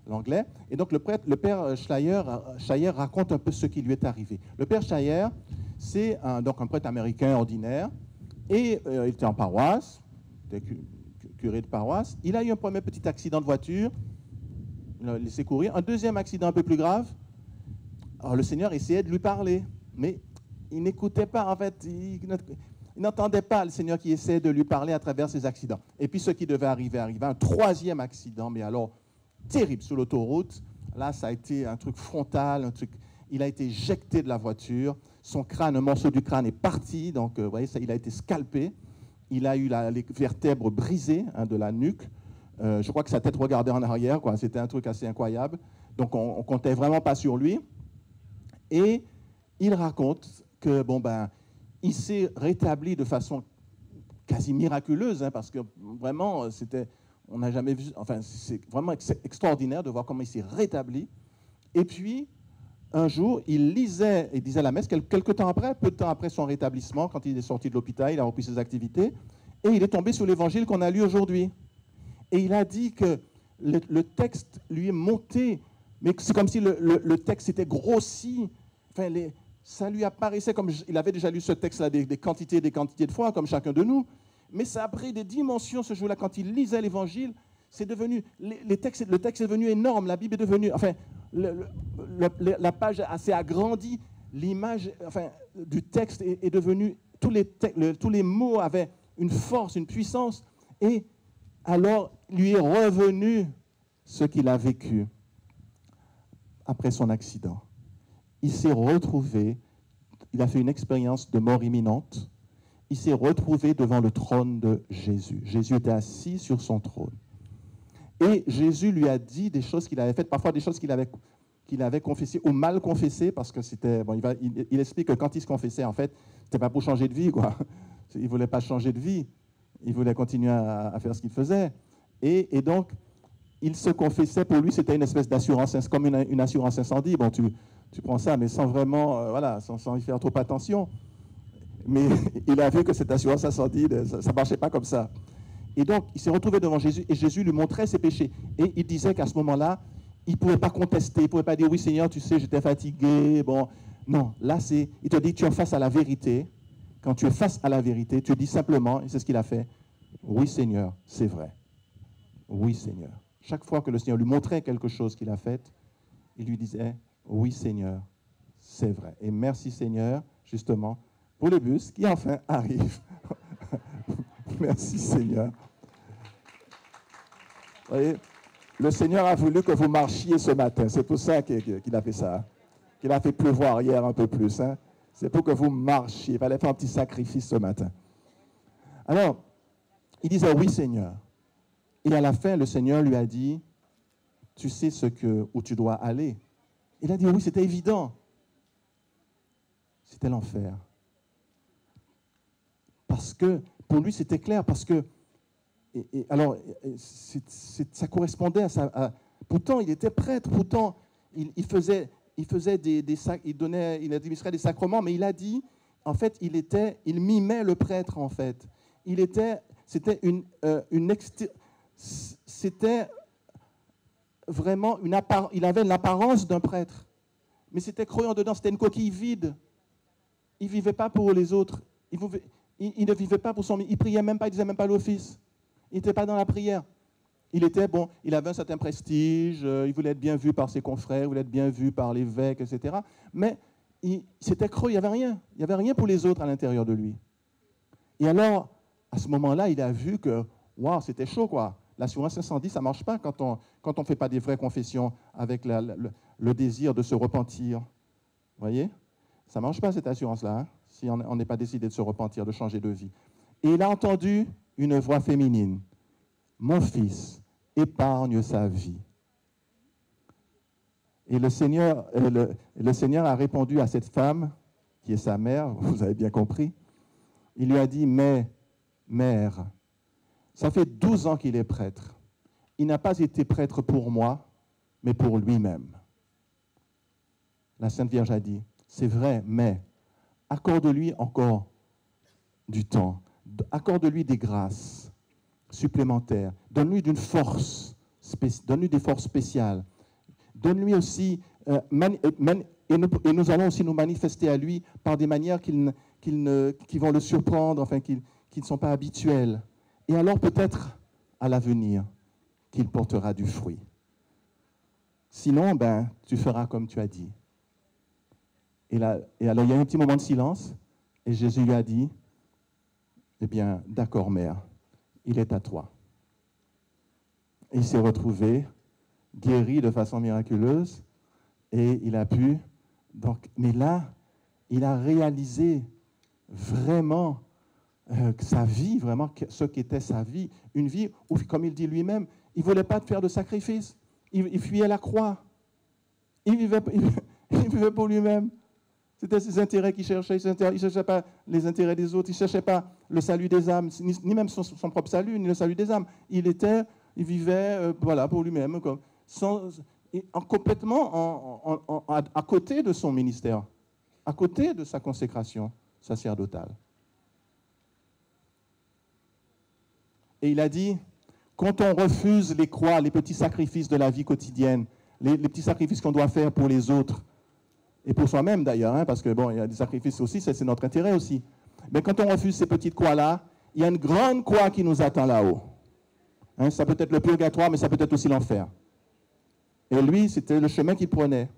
l'anglais. Et donc le père Shire raconte un peu ce qui lui est arrivé. Le père Shire, c'est un prêtre américain ordinaire, et il était en paroisse, il était curé de paroisse. Il a eu un premier petit accident de voiture. Il a laissé courir. Un deuxième accident un peu plus grave. Alors, le Seigneur essayait de lui parler, mais il n'écoutait pas, en fait. Il n'entendait pas le Seigneur qui essayait de lui parler à travers ces accidents. Et puis, ce qui devait arriver. Un troisième accident, mais alors terrible, sur l'autoroute. Là, ça a été un truc frontal, il a été éjecté de la voiture. Son crâne, un morceau du crâne est parti. Donc, vous voyez, il a été scalpé. Il a eu les vertèbres brisées de la nuque. Je crois que sa tête regardait en arrière, quoi. C'était un truc assez incroyable. Donc, on ne comptait vraiment pas sur lui. Et il raconte que, il s'est rétabli de façon quasi miraculeuse, parce que vraiment, on n'a jamais vu, c'est vraiment extraordinaire de voir comment il s'est rétabli. Et puis, un jour, il disait la messe, peu de temps après son rétablissement, quand il est sorti de l'hôpital, il a repris ses activités, et il est tombé sur l'évangile qu'on a lu aujourd'hui. Et il a dit que le texte lui est monté, mais c'est comme si le texte était grossi. Ça lui apparaissait comme... Il avait déjà lu ce texte-là des quantités de fois, comme chacun de nous. Mais ça a pris des dimensions ce jour-là. Quand il lisait l'Évangile, c'est devenu... Le texte est devenu énorme. La Bible est devenue... la page s'est agrandie. L'image du texte est devenue... Tous les mots avaient une force, une puissance. Et alors, lui est revenu ce qu'il a vécu. après son accident. Il s'est retrouvé, il a fait une expérience de mort imminente, il s'est retrouvé devant le trône de Jésus. Jésus était assis sur son trône. Et Jésus lui a dit des choses qu'il avait faites, parfois des choses qu'il avait confessées ou mal confessées, parce que c'était... Bon, il explique que quand il se confessait, en fait, c'était pas pour changer de vie, quoi. Il ne voulait pas changer de vie, il voulait continuer à faire ce qu'il faisait. Et donc, il se confessait, pour lui, c'était une espèce d'assurance, comme une assurance incendie. Bon, tu prends ça, mais sans vraiment, voilà, sans y faire trop attention. Mais il a vu que cette assurance incendie, ça ne marchait pas comme ça. Et donc, il s'est retrouvé devant Jésus, et Jésus lui montrait ses péchés. Et il disait qu'à ce moment-là, il ne pouvait pas contester, il ne pouvait pas dire, oui Seigneur, tu sais, j'étais fatigué. Bon, non, là, il te dit, tu es face à la vérité. Quand tu es face à la vérité, tu dis simplement, et c'est ce qu'il a fait, oui Seigneur, c'est vrai. Oui Seigneur. Chaque fois que le Seigneur lui montrait quelque chose qu'il a fait, il lui disait, oui Seigneur, c'est vrai. Et merci Seigneur, justement, pour le bus qui enfin arrive. Merci Seigneur. Vous voyez, le Seigneur a voulu que vous marchiez ce matin. C'est pour ça qu'il a fait ça. Qu'il a fait pleuvoir hier un peu plus. Hein. C'est pour que vous marchiez. Il fallait faire un petit sacrifice ce matin. Alors, il disait oui Seigneur. Et à la fin, le Seigneur lui a dit, tu sais où tu dois aller. Il a dit oui, c'était évident. C'était l'enfer. Parce que, pour lui, c'était clair, parce que, ça correspondait à ça. Pourtant, il était prêtre, pourtant, il administrait des sacrements, mais il a dit, en fait, il mimait le prêtre, en fait. C'était vraiment il avait l'apparence d'un prêtre, mais c'était croyant dedans, c'était une coquille vide. Il ne vivait pas pour les autres. Il ne vivait pas pour son... Il ne priait même pas, il ne disait même pas l'office. Il n'était pas dans la prière. Il avait un certain prestige, il voulait être bien vu par ses confrères, il voulait être bien vu par l'évêque, etc. Mais c'était creux, il n'y avait rien. Il n'y avait rien pour les autres à l'intérieur de lui. Et alors, à ce moment-là, il a vu que, waouh, c'était chaud, quoi. L'assurance incendie, ça ne marche pas quand on ne fait pas des vraies confessions avec le désir de se repentir. Vous voyez? Ça ne marche pas, cette assurance-là, hein, si on n'est pas décidé de se repentir, de changer de vie. Et il a entendu une voix féminine. Mon fils, épargne sa vie. Et le Seigneur a répondu à cette femme, qui est sa mère, vous avez bien compris. Il lui a dit, mais, mère, ça fait 12 ans qu'il est prêtre. Il n'a pas été prêtre pour moi, mais pour lui-même. La Sainte Vierge a dit, c'est vrai, mais accorde-lui encore du temps, accorde-lui des grâces supplémentaires, donne-lui des forces spéciales, donne-lui aussi, et nous allons aussi nous manifester à lui par des manières qui vont le surprendre, enfin qui ne sont pas habituelles. Et alors peut-être à l'avenir qu'il portera du fruit. Sinon, tu feras comme tu as dit. Et alors il y a un petit moment de silence, et Jésus lui a dit, eh bien, d'accord, mère, il est à toi. Et il s'est retrouvé guéri de façon miraculeuse, et il a pu, mais là, il a réalisé vraiment sa vie, vraiment ce qu'était sa vie, une vie où, comme il dit lui-même, il ne voulait pas faire de sacrifice, il fuyait la croix, il vivait pour lui-même. C'était ses intérêts qu'il cherchait, il ne cherchait pas les intérêts des autres, il ne cherchait pas le salut des âmes, ni même son propre salut, ni le salut des âmes. Il vivait pour lui-même, complètement à côté de son ministère, à côté de sa consécration sacerdotale. Et il a dit, quand on refuse les croix, les petits sacrifices de la vie quotidienne, les petits sacrifices qu'on doit faire pour les autres, et pour soi-même d'ailleurs, hein, parce que il y a des sacrifices aussi, c'est notre intérêt aussi. Mais quand on refuse ces petites croix-là, il y a une grande croix qui nous attend là-haut. Hein, ça peut être le purgatoire, mais ça peut être aussi l'enfer. Et lui, c'était le chemin qu'il prenait.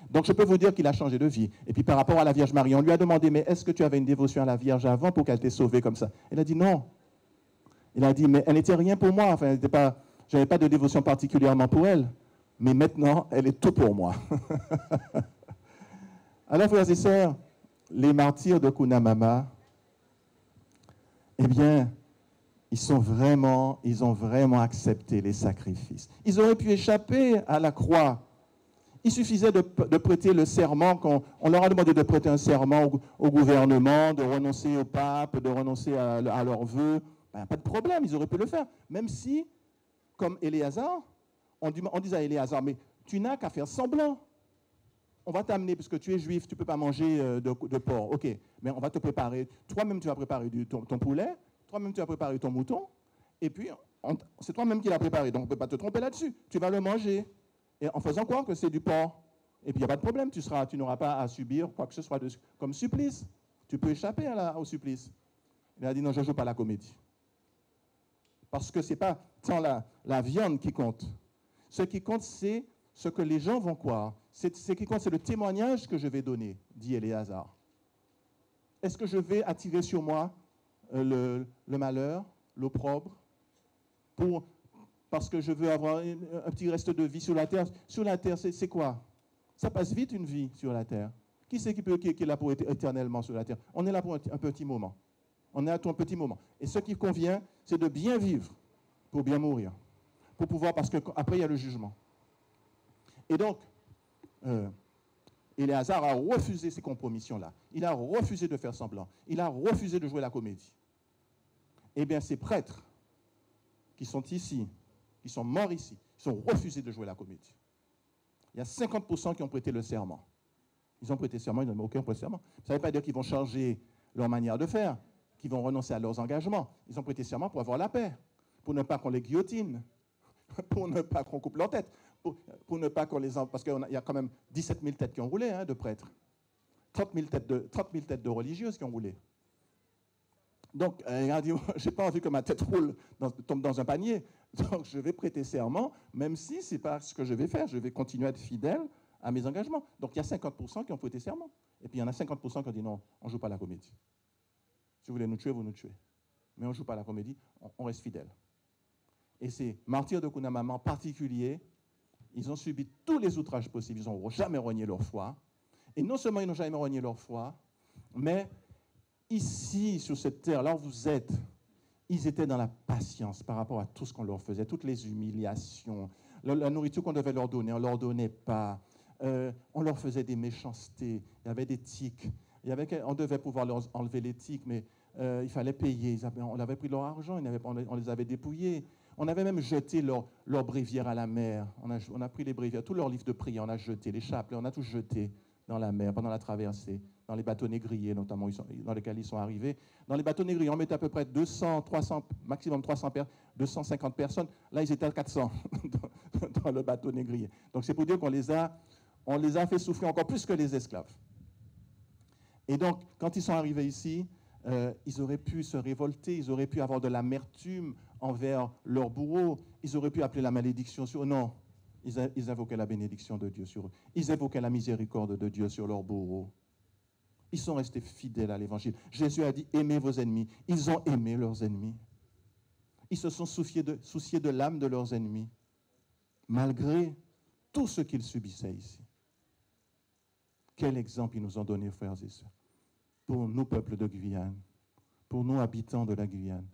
Donc je peux vous dire qu'il a changé de vie. Et puis par rapport à la Vierge Marie, on lui a demandé, mais est-ce que tu avais une dévotion à la Vierge avant pour qu'elle t'ait sauvé comme ça? Elle a dit non. Il a dit, mais elle n'était rien pour moi. Enfin, je n'avais pas de dévotion particulièrement pour elle. mais maintenant, elle est tout pour moi. Alors, frères et sœurs, les martyrs de Cunhamama, eh bien, ils ont vraiment accepté les sacrifices. Ils auraient pu échapper à la croix. Il suffisait de prêter le serment. On leur a demandé de prêter un serment au gouvernement, de renoncer au pape, de renoncer à leurs vœux. Ben, pas de problème, ils auraient pu le faire. Même si, comme Éléazar, on disait à Éléazar, mais tu n'as qu'à faire semblant. On va t'amener, parce que tu es juif, tu ne peux pas manger de porc. OK, mais on va te préparer. Toi-même, tu vas préparer ton poulet. Toi-même, tu vas préparer ton mouton. Et puis, c'est toi-même qui l'as préparé. Donc, on ne peut pas te tromper là-dessus. Tu vas le manger. Et en faisant croire que c'est du porc. Et puis, il n'y a pas de problème. Tu n'auras pas à subir quoi que ce soit comme supplice. Tu peux échapper au supplice. Il a dit, non, je ne joue pas la comédie. Parce que ce n'est pas tant la viande qui compte. Ce qui compte, c'est ce que les gens vont croire. Ce qui compte, c'est le témoignage que je vais donner, dit Éléazar. Est-ce que je vais attirer sur moi le malheur, l'opprobre, parce que je veux avoir un petit reste de vie sur la terre? Sur la terre, c'est quoi? Ça passe vite une vie sur la terre. Qui c'est qui est là pour être éternellement sur la terre? On est là pour un petit moment. On est là pour un petit moment. Et ce qui convient, c'est de bien vivre pour bien mourir. Pour pouvoir, parce qu'après, il y a le jugement. Et donc, Éléazar a refusé ces compromissions-là. Il a refusé de faire semblant. Il a refusé de jouer la comédie. Eh bien, ces prêtres qui sont ici, qui sont morts ici, ils ont refusé de jouer la comédie. Il y a 50% qui ont prêté le serment. Ils ont prêté serment, ils n'ont aucun prêté serment. Ça ne veut pas dire qu'ils vont changer leur manière de faire, qu'ils vont renoncer à leurs engagements. Ils ont prêté serment pour avoir la paix, pour ne pas qu'on les guillotine, pour ne pas qu'on coupe leur tête, pour ne pas qu'on les... Parce qu'il y a quand même 17 000 têtes qui ont roulé, de prêtres. 30 000 têtes de religieuses qui ont roulé. Donc, il a dit, je n'ai pas envie que ma tête tombe dans un panier. Donc, je vais prêter serment, même si ce n'est pas ce que je vais faire. Je vais continuer à être fidèle à mes engagements. Donc, il y a 50% qui ont prêté serment. Et puis, il y en a 50% qui ont dit, non, on ne joue pas la comédie. Si vous voulez nous tuer, vous nous tuez. Mais on ne joue pas la comédie, on reste fidèle. Et ces martyrs de Cunhamama en particulier, ils ont subi tous les outrages possibles. Ils n'ont jamais renié leur foi. Et non seulement ils n'ont jamais renié leur foi, mais ici, sur cette terre, là où vous êtes, ils étaient dans la patience par rapport à tout ce qu'on leur faisait, toutes les humiliations, la nourriture qu'on devait leur donner, on ne leur donnait pas. On leur faisait des méchancetés, il y avait des tiques. On devait pouvoir leur enlever les tiques, mais il fallait payer. On avait pris leur argent, on les avait dépouillés. On avait même jeté leurs bréviaires à la mer. On a pris les bréviaires, tous leurs livres de prière, on a jeté, les chapelets, on a tout jeté dans la mer pendant la traversée, dans les bateaux négriers notamment, dans lesquels ils sont arrivés. Dans les bateaux négriers, on mettait à peu près 200, 300, maximum 250 personnes. Là, ils étaient à 400 dans le bateau négrier. Donc, c'est pour dire qu'on les a fait souffrir encore plus que les esclaves. Et donc, quand ils sont arrivés ici, ils auraient pu se révolter, ils auraient pu avoir de l'amertume envers leur bourreau, ils auraient pu appeler la malédiction sur eux. Non, ils invoquaient la bénédiction de Dieu sur eux. Ils invoquaient la miséricorde de Dieu sur leur bourreau. Ils sont restés fidèles à l'évangile. Jésus a dit, aimez vos ennemis. Ils ont aimé leurs ennemis. Ils se sont souciés de l'âme de leurs ennemis, malgré tout ce qu'ils subissaient ici. Quel exemple ils nous ont donné, frères et sœurs, pour nous, peuples de Guyane, pour nous, habitants de la Guyane.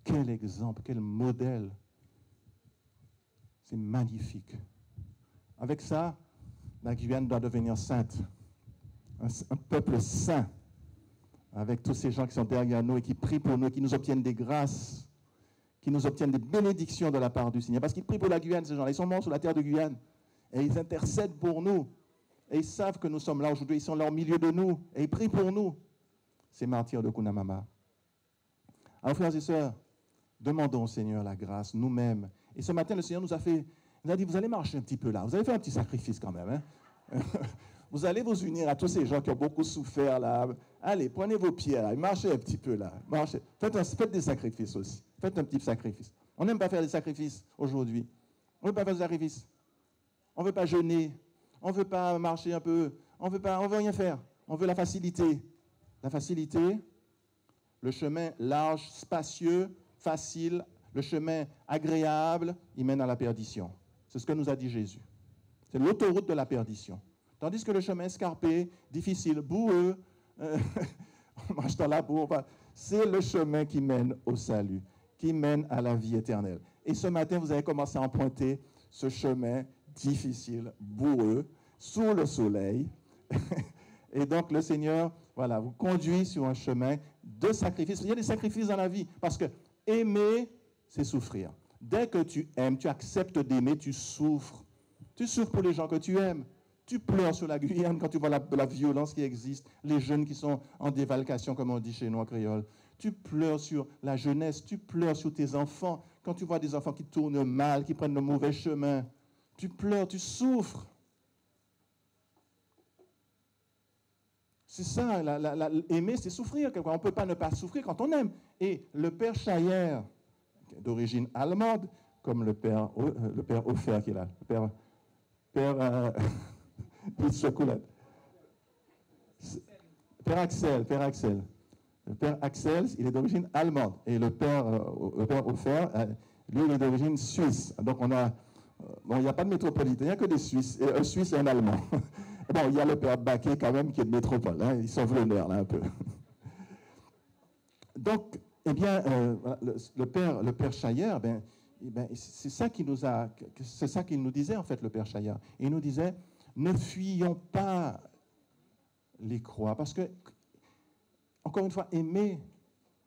Quel exemple, quel modèle. C'est magnifique. Avec ça, la Guyane doit devenir sainte. Un peuple saint, avec tous ces gens qui sont derrière nous et qui prient pour nous, qui nous obtiennent des grâces, qui nous obtiennent des bénédictions de la part du Seigneur. Parce qu'ils prient pour la Guyane, ces gens-là. Ils sont morts sur la terre de Guyane. Et ils intercèdent pour nous. Et ils savent que nous sommes là aujourd'hui. Ils sont là au milieu de nous. Et ils prient pour nous. Ces martyrs de Cunhamama. Alors, frères et sœurs, demandons au Seigneur la grâce, nous-mêmes. Et ce matin, le Seigneur nous a dit, vous allez marcher un petit peu là. Vous allez faire un petit sacrifice quand même. Hein? Vous allez vous unir à tous ces gens qui ont beaucoup souffert là. Allez, prenez vos pieds là, marchez un petit peu là. Marchez. Faites des sacrifices aussi. Faites un petit sacrifice. On n'aime pas faire des sacrifices aujourd'hui. On ne veut pas faire des sacrifices. On ne veut pas jeûner. On ne veut pas marcher un peu. On veut rien faire. On veut la facilité. La facilité, le chemin large, spacieux, facile, le chemin agréable, il mène à la perdition. C'est ce que nous a dit Jésus. C'est l'autoroute de la perdition. Tandis que le chemin escarpé, difficile, boueux, on marche dans la boue, c'est le chemin qui mène au salut, qui mène à la vie éternelle. Et ce matin, vous avez commencé à emprunter ce chemin difficile, boueux, sous le soleil. Et donc, le Seigneur, voilà, vous conduit sur un chemin de sacrifice. Il y a des sacrifices dans la vie, parce que aimer, c'est souffrir. Dès que tu aimes, tu acceptes d'aimer, tu souffres. Tu souffres pour les gens que tu aimes. Tu pleures sur la Guyane quand tu vois la violence qui existe, les jeunes qui sont en dévalcation, comme on dit chez nous en créole. Tu pleures sur la jeunesse, tu pleures sur tes enfants. Quand tu vois des enfants qui tournent mal, qui prennent le mauvais chemin, tu pleures, tu souffres. C'est ça, aimer, c'est souffrir. On ne peut pas ne pas souffrir quand on aime. Et le père Chaillère, d'origine allemande, comme le père Hofer qui est là, le père Père Axel. Le père Axel, il est d'origine allemande. Et le père Hofer, lui, il est d'origine suisse. Donc, on a... Bon, il n'y a pas de métropolitain, il n'y a que des Suisses, un Suisse et un Allemand. Bon, il y a le père Baquet quand même qui est de métropole. Hein, ils sauve l'honneur, là, un peu. Donc, eh bien, le père Chaillère, c'est ça qu'il nous disait, en fait, le père Chaillère. Il nous disait, ne fuyons pas les croix, parce que, encore une fois, aimer,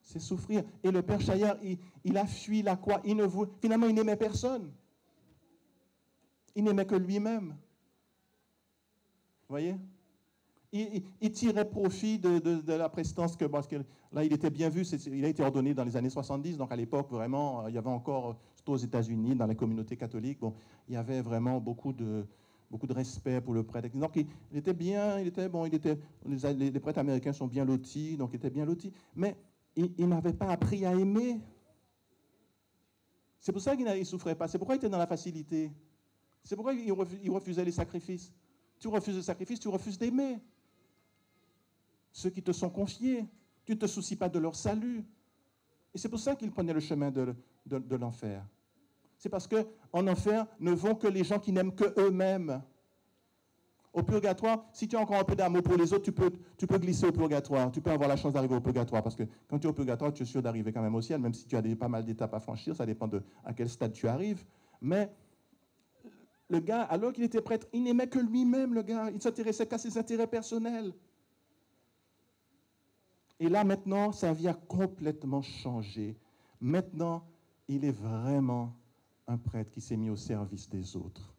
c'est souffrir. Et le père Chaillère, il a fui la croix. Finalement, il n'aimait personne. Il n'aimait que lui-même. Vous voyez? Il tirait profit de la prestance parce que là, il était bien vu. Il a été ordonné dans les années 70. Donc, à l'époque, vraiment, il y avait encore, surtout aux États-Unis, dans les communautés catholiques, bon, il y avait vraiment beaucoup de respect pour le prêtre. Donc, il était bien, les prêtres américains sont bien lotis, donc il était bien loti. Mais il n'avait pas appris à aimer. C'est pour ça qu'il ne souffrait pas. C'est pourquoi il était dans la facilité. C'est pourquoi il refusait les sacrifices. Tu refuses le sacrifice, tu refuses d'aimer ceux qui te sont confiés. Tu ne te soucies pas de leur salut. Et c'est pour ça qu'il prenait le chemin de l'enfer. C'est parce qu'en enfer ne vont que les gens qui n'aiment que eux-mêmes. Au purgatoire, si tu as encore un peu d'amour pour les autres, tu peux glisser au purgatoire. Tu peux avoir la chance d'arriver au purgatoire. Parce que quand tu es au purgatoire, tu es sûr d'arriver quand même au ciel, même si tu as pas mal d'étapes à franchir. Ça dépend à quel stade tu arrives. Mais le gars, alors qu'il était prêtre, il n'aimait que lui-même, le gars. Il ne s'intéressait qu'à ses intérêts personnels. Et là, maintenant, sa vie a complètement changé. Maintenant, il est vraiment un prêtre qui s'est mis au service des autres.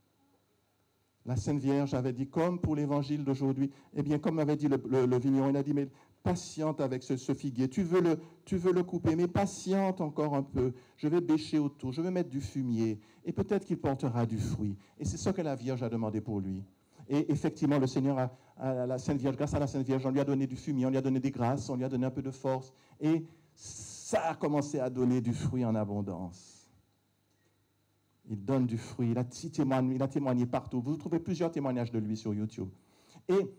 La Sainte Vierge avait dit, comme pour l'évangile d'aujourd'hui, eh bien, comme avait dit le vigneron, il a dit, mais patiente avec ce figuier, tu veux le couper, mais patiente encore un peu, je vais bêcher autour, je vais mettre du fumier, et peut-être qu'il portera du fruit. Et c'est ça que la Vierge a demandé pour lui. Et effectivement, le Seigneur, la Sainte Vierge, grâce à la Sainte Vierge, on lui a donné du fumier, on lui a donné des grâces, on lui a donné un peu de force, et ça a commencé à donner du fruit en abondance. Il donne du fruit, il a témoigné partout. Vous trouvez plusieurs témoignages de lui sur YouTube. Et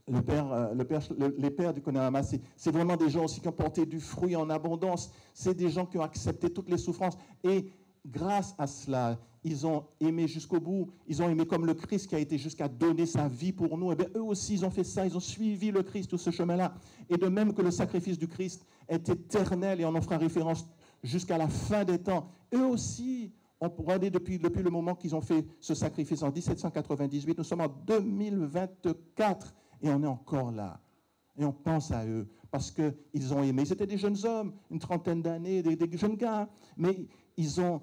les pères du Konahama, c'est vraiment des gens aussi qui ont porté du fruit en abondance. C'est des gens qui ont accepté toutes les souffrances. Et grâce à cela, ils ont aimé jusqu'au bout. Ils ont aimé comme le Christ qui a été jusqu'à donner sa vie pour nous. Et bien, eux aussi, ils ont fait ça. Ils ont suivi le Christ, tout ce chemin-là. Et de même que le sacrifice du Christ est éternel, et on en fera référence jusqu'à la fin des temps, eux aussi, on pourra dire depuis le moment qu'ils ont fait ce sacrifice en 1798, nous sommes en 2024 et on est encore là. Et on pense à eux parce qu'ils ont aimé. Ils étaient des jeunes hommes, une trentaine d'années, des jeunes gars, mais ils ont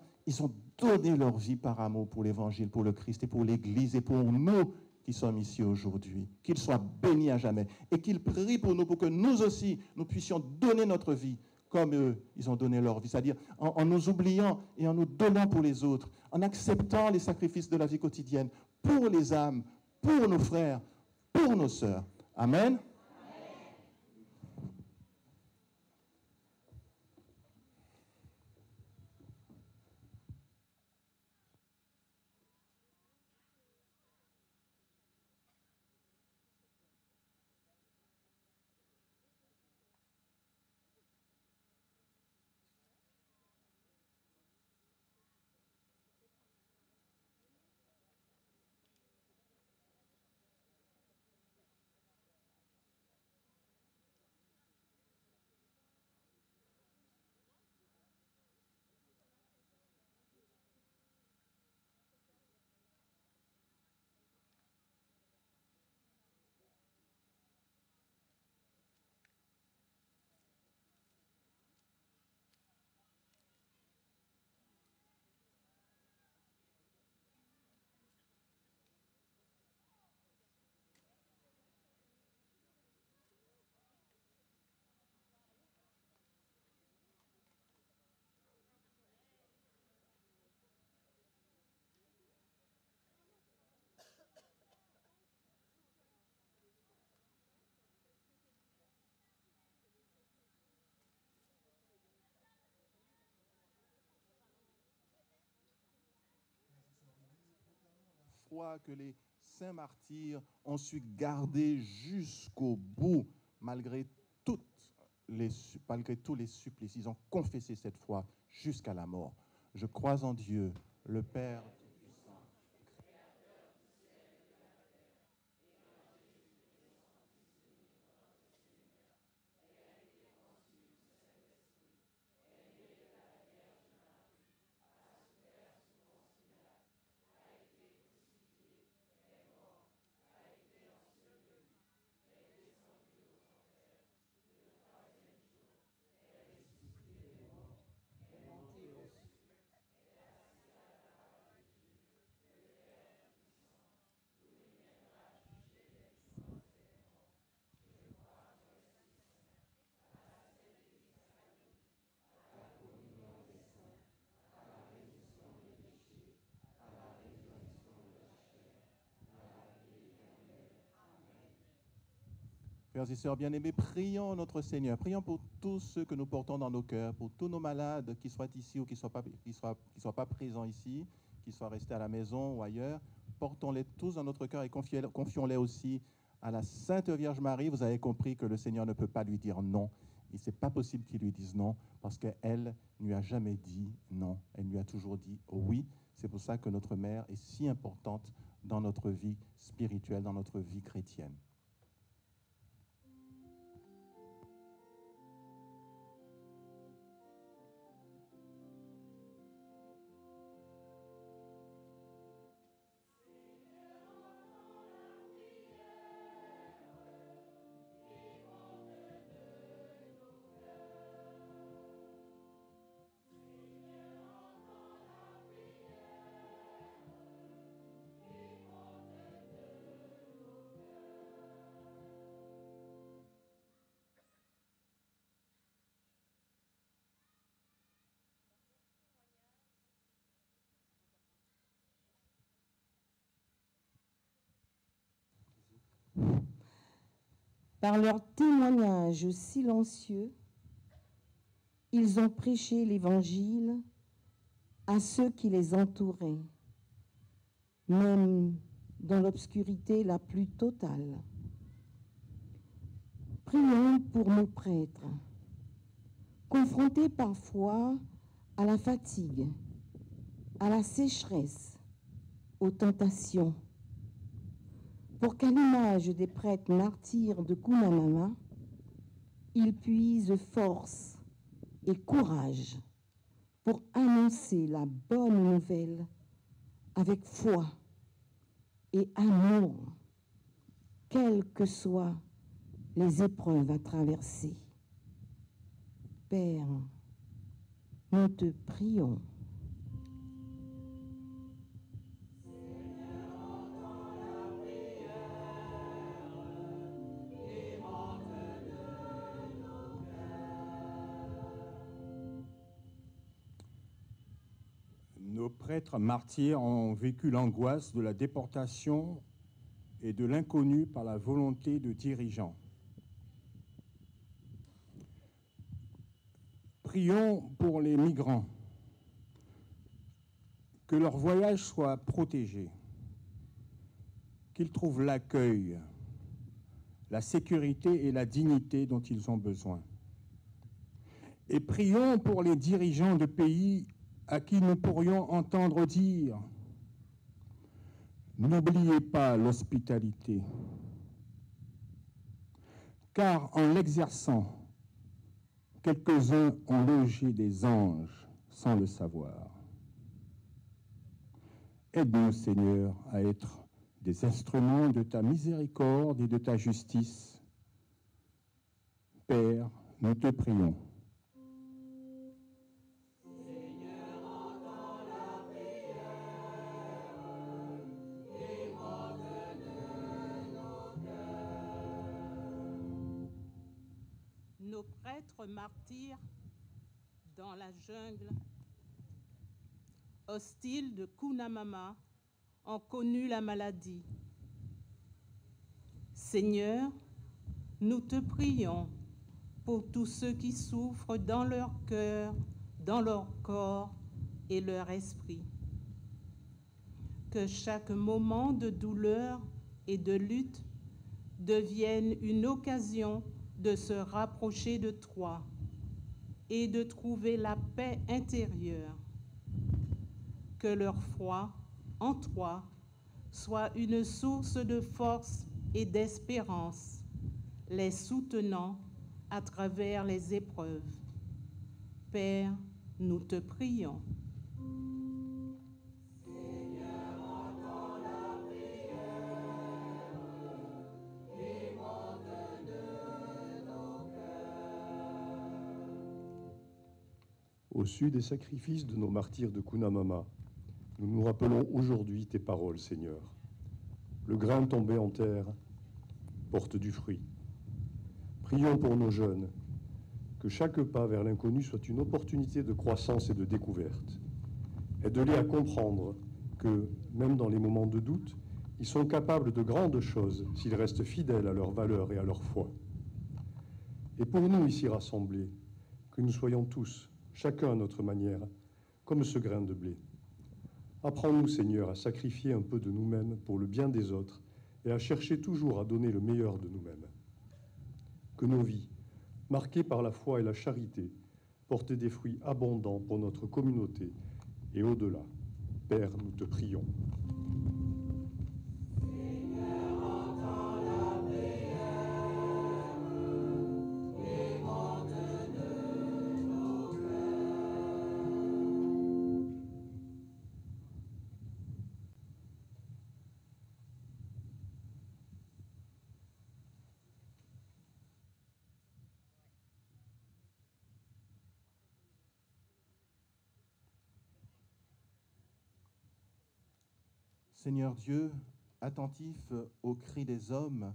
donné leur vie par amour pour l'Évangile, pour le Christ et pour l'Église et pour nous qui sommes ici aujourd'hui. Qu'ils soient bénis à jamais et qu'ils prient pour nous pour que nous aussi, nous puissions donner notre vie comme eux, ils ont donné leur vie, c'est-à-dire en nous oubliant et en nous donnant pour les autres, en acceptant les sacrifices de la vie quotidienne pour les âmes, pour nos frères, pour nos sœurs. Amen. foi que les saints martyrs ont su garder jusqu'au bout, malgré tous les supplices. Ils ont confessé cette foi jusqu'à la mort. Je crois en Dieu, le Père Tout-Puissant, Créateur du ciel et de la terre, et en Jésus-Christ, son Fils unique, notre Seigneur, ayant été conçu du Saint-Esprit, est né de la Vierge Marie, a souffert sous Ponce Pilate, a été crucifié, est mort, a été enseveli, est descendu aux enfers, le troisième jour, est ressuscité des morts, est monté aux cieux. Frères et sœurs bien-aimés, prions notre Seigneur. Prions pour tous ceux que nous portons dans nos cœurs, pour tous nos malades qui soient ici ou qui ne soient pas présents ici, qui soient restés à la maison ou ailleurs. Portons-les tous dans notre cœur et confions-les aussi à la Sainte Vierge Marie. Vous avez compris que le Seigneur ne peut pas lui dire non. Et ce n'est pas possible qu'il lui dise non parce qu'elle ne lui a jamais dit non. Elle lui a toujours dit oui. C'est pour ça que notre mère est si importante dans notre vie spirituelle, dans notre vie chrétienne. Par leur témoignage silencieux, ils ont prêché l'Évangile à ceux qui les entouraient, même dans l'obscurité la plus totale. Prions pour nos prêtres, confrontés parfois à la fatigue, à la sécheresse, aux tentations, pour qu'à l'image des prêtres martyrs de Kunamama, ils puisent force et courage pour annoncer la bonne nouvelle avec foi et amour, quelles que soient les épreuves à traverser. Père, nous te prions. Nos prêtres martyrs ont vécu l'angoisse de la déportation et de l'inconnu par la volonté de dirigeants. Prions pour les migrants, que leur voyage soit protégé, qu'ils trouvent l'accueil, la sécurité et la dignité dont ils ont besoin. Et prions pour les dirigeants de pays à qui nous pourrions entendre dire « N'oubliez pas l'hospitalité, car en l'exerçant, quelques-uns ont logé des anges sans le savoir. » Aide-nous, Seigneur, à être des instruments de ta miséricorde et de ta justice. Père, nous te prions. Nos prêtres martyrs dans la jungle hostile de Kunamama ont connu la maladie. Seigneur, nous te prions pour tous ceux qui souffrent dans leur cœur, dans leur corps et leur esprit. que chaque moment de douleur et de lutte devienne une occasion de se rapprocher de toi et de trouver la paix intérieure. Que leur foi en toi soit une source de force et d'espérance, les soutenant à travers les épreuves. Père, nous te prions. Au su des sacrifices de nos martyrs de Cunamama, nous nous rappelons aujourd'hui tes paroles, Seigneur. Le grain tombé en terre porte du fruit. Prions pour nos jeunes, que chaque pas vers l'inconnu soit une opportunité de croissance et de découverte. Aide-les à comprendre que, même dans les moments de doute, ils sont capables de grandes choses s'ils restent fidèles à leurs valeurs et à leur foi. Et pour nous ici rassemblés, que nous soyons tous, chacun à notre manière, comme ce grain de blé. Apprends-nous, Seigneur, à sacrifier un peu de nous-mêmes pour le bien des autres et à chercher toujours à donner le meilleur de nous-mêmes. Que nos vies, marquées par la foi et la charité, portent des fruits abondants pour notre communauté et au-delà. Père, nous te prions. Seigneur Dieu, attentif aux cris des hommes,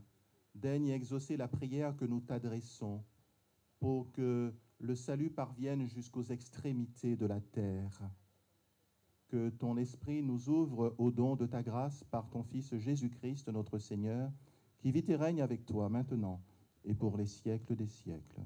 daigne exaucer la prière que nous t'adressons pour que le salut parvienne jusqu'aux extrémités de la terre. Que ton esprit nous ouvre au don de ta grâce par ton Fils Jésus-Christ, notre Seigneur, qui vit et règne avec toi maintenant et pour les siècles des siècles.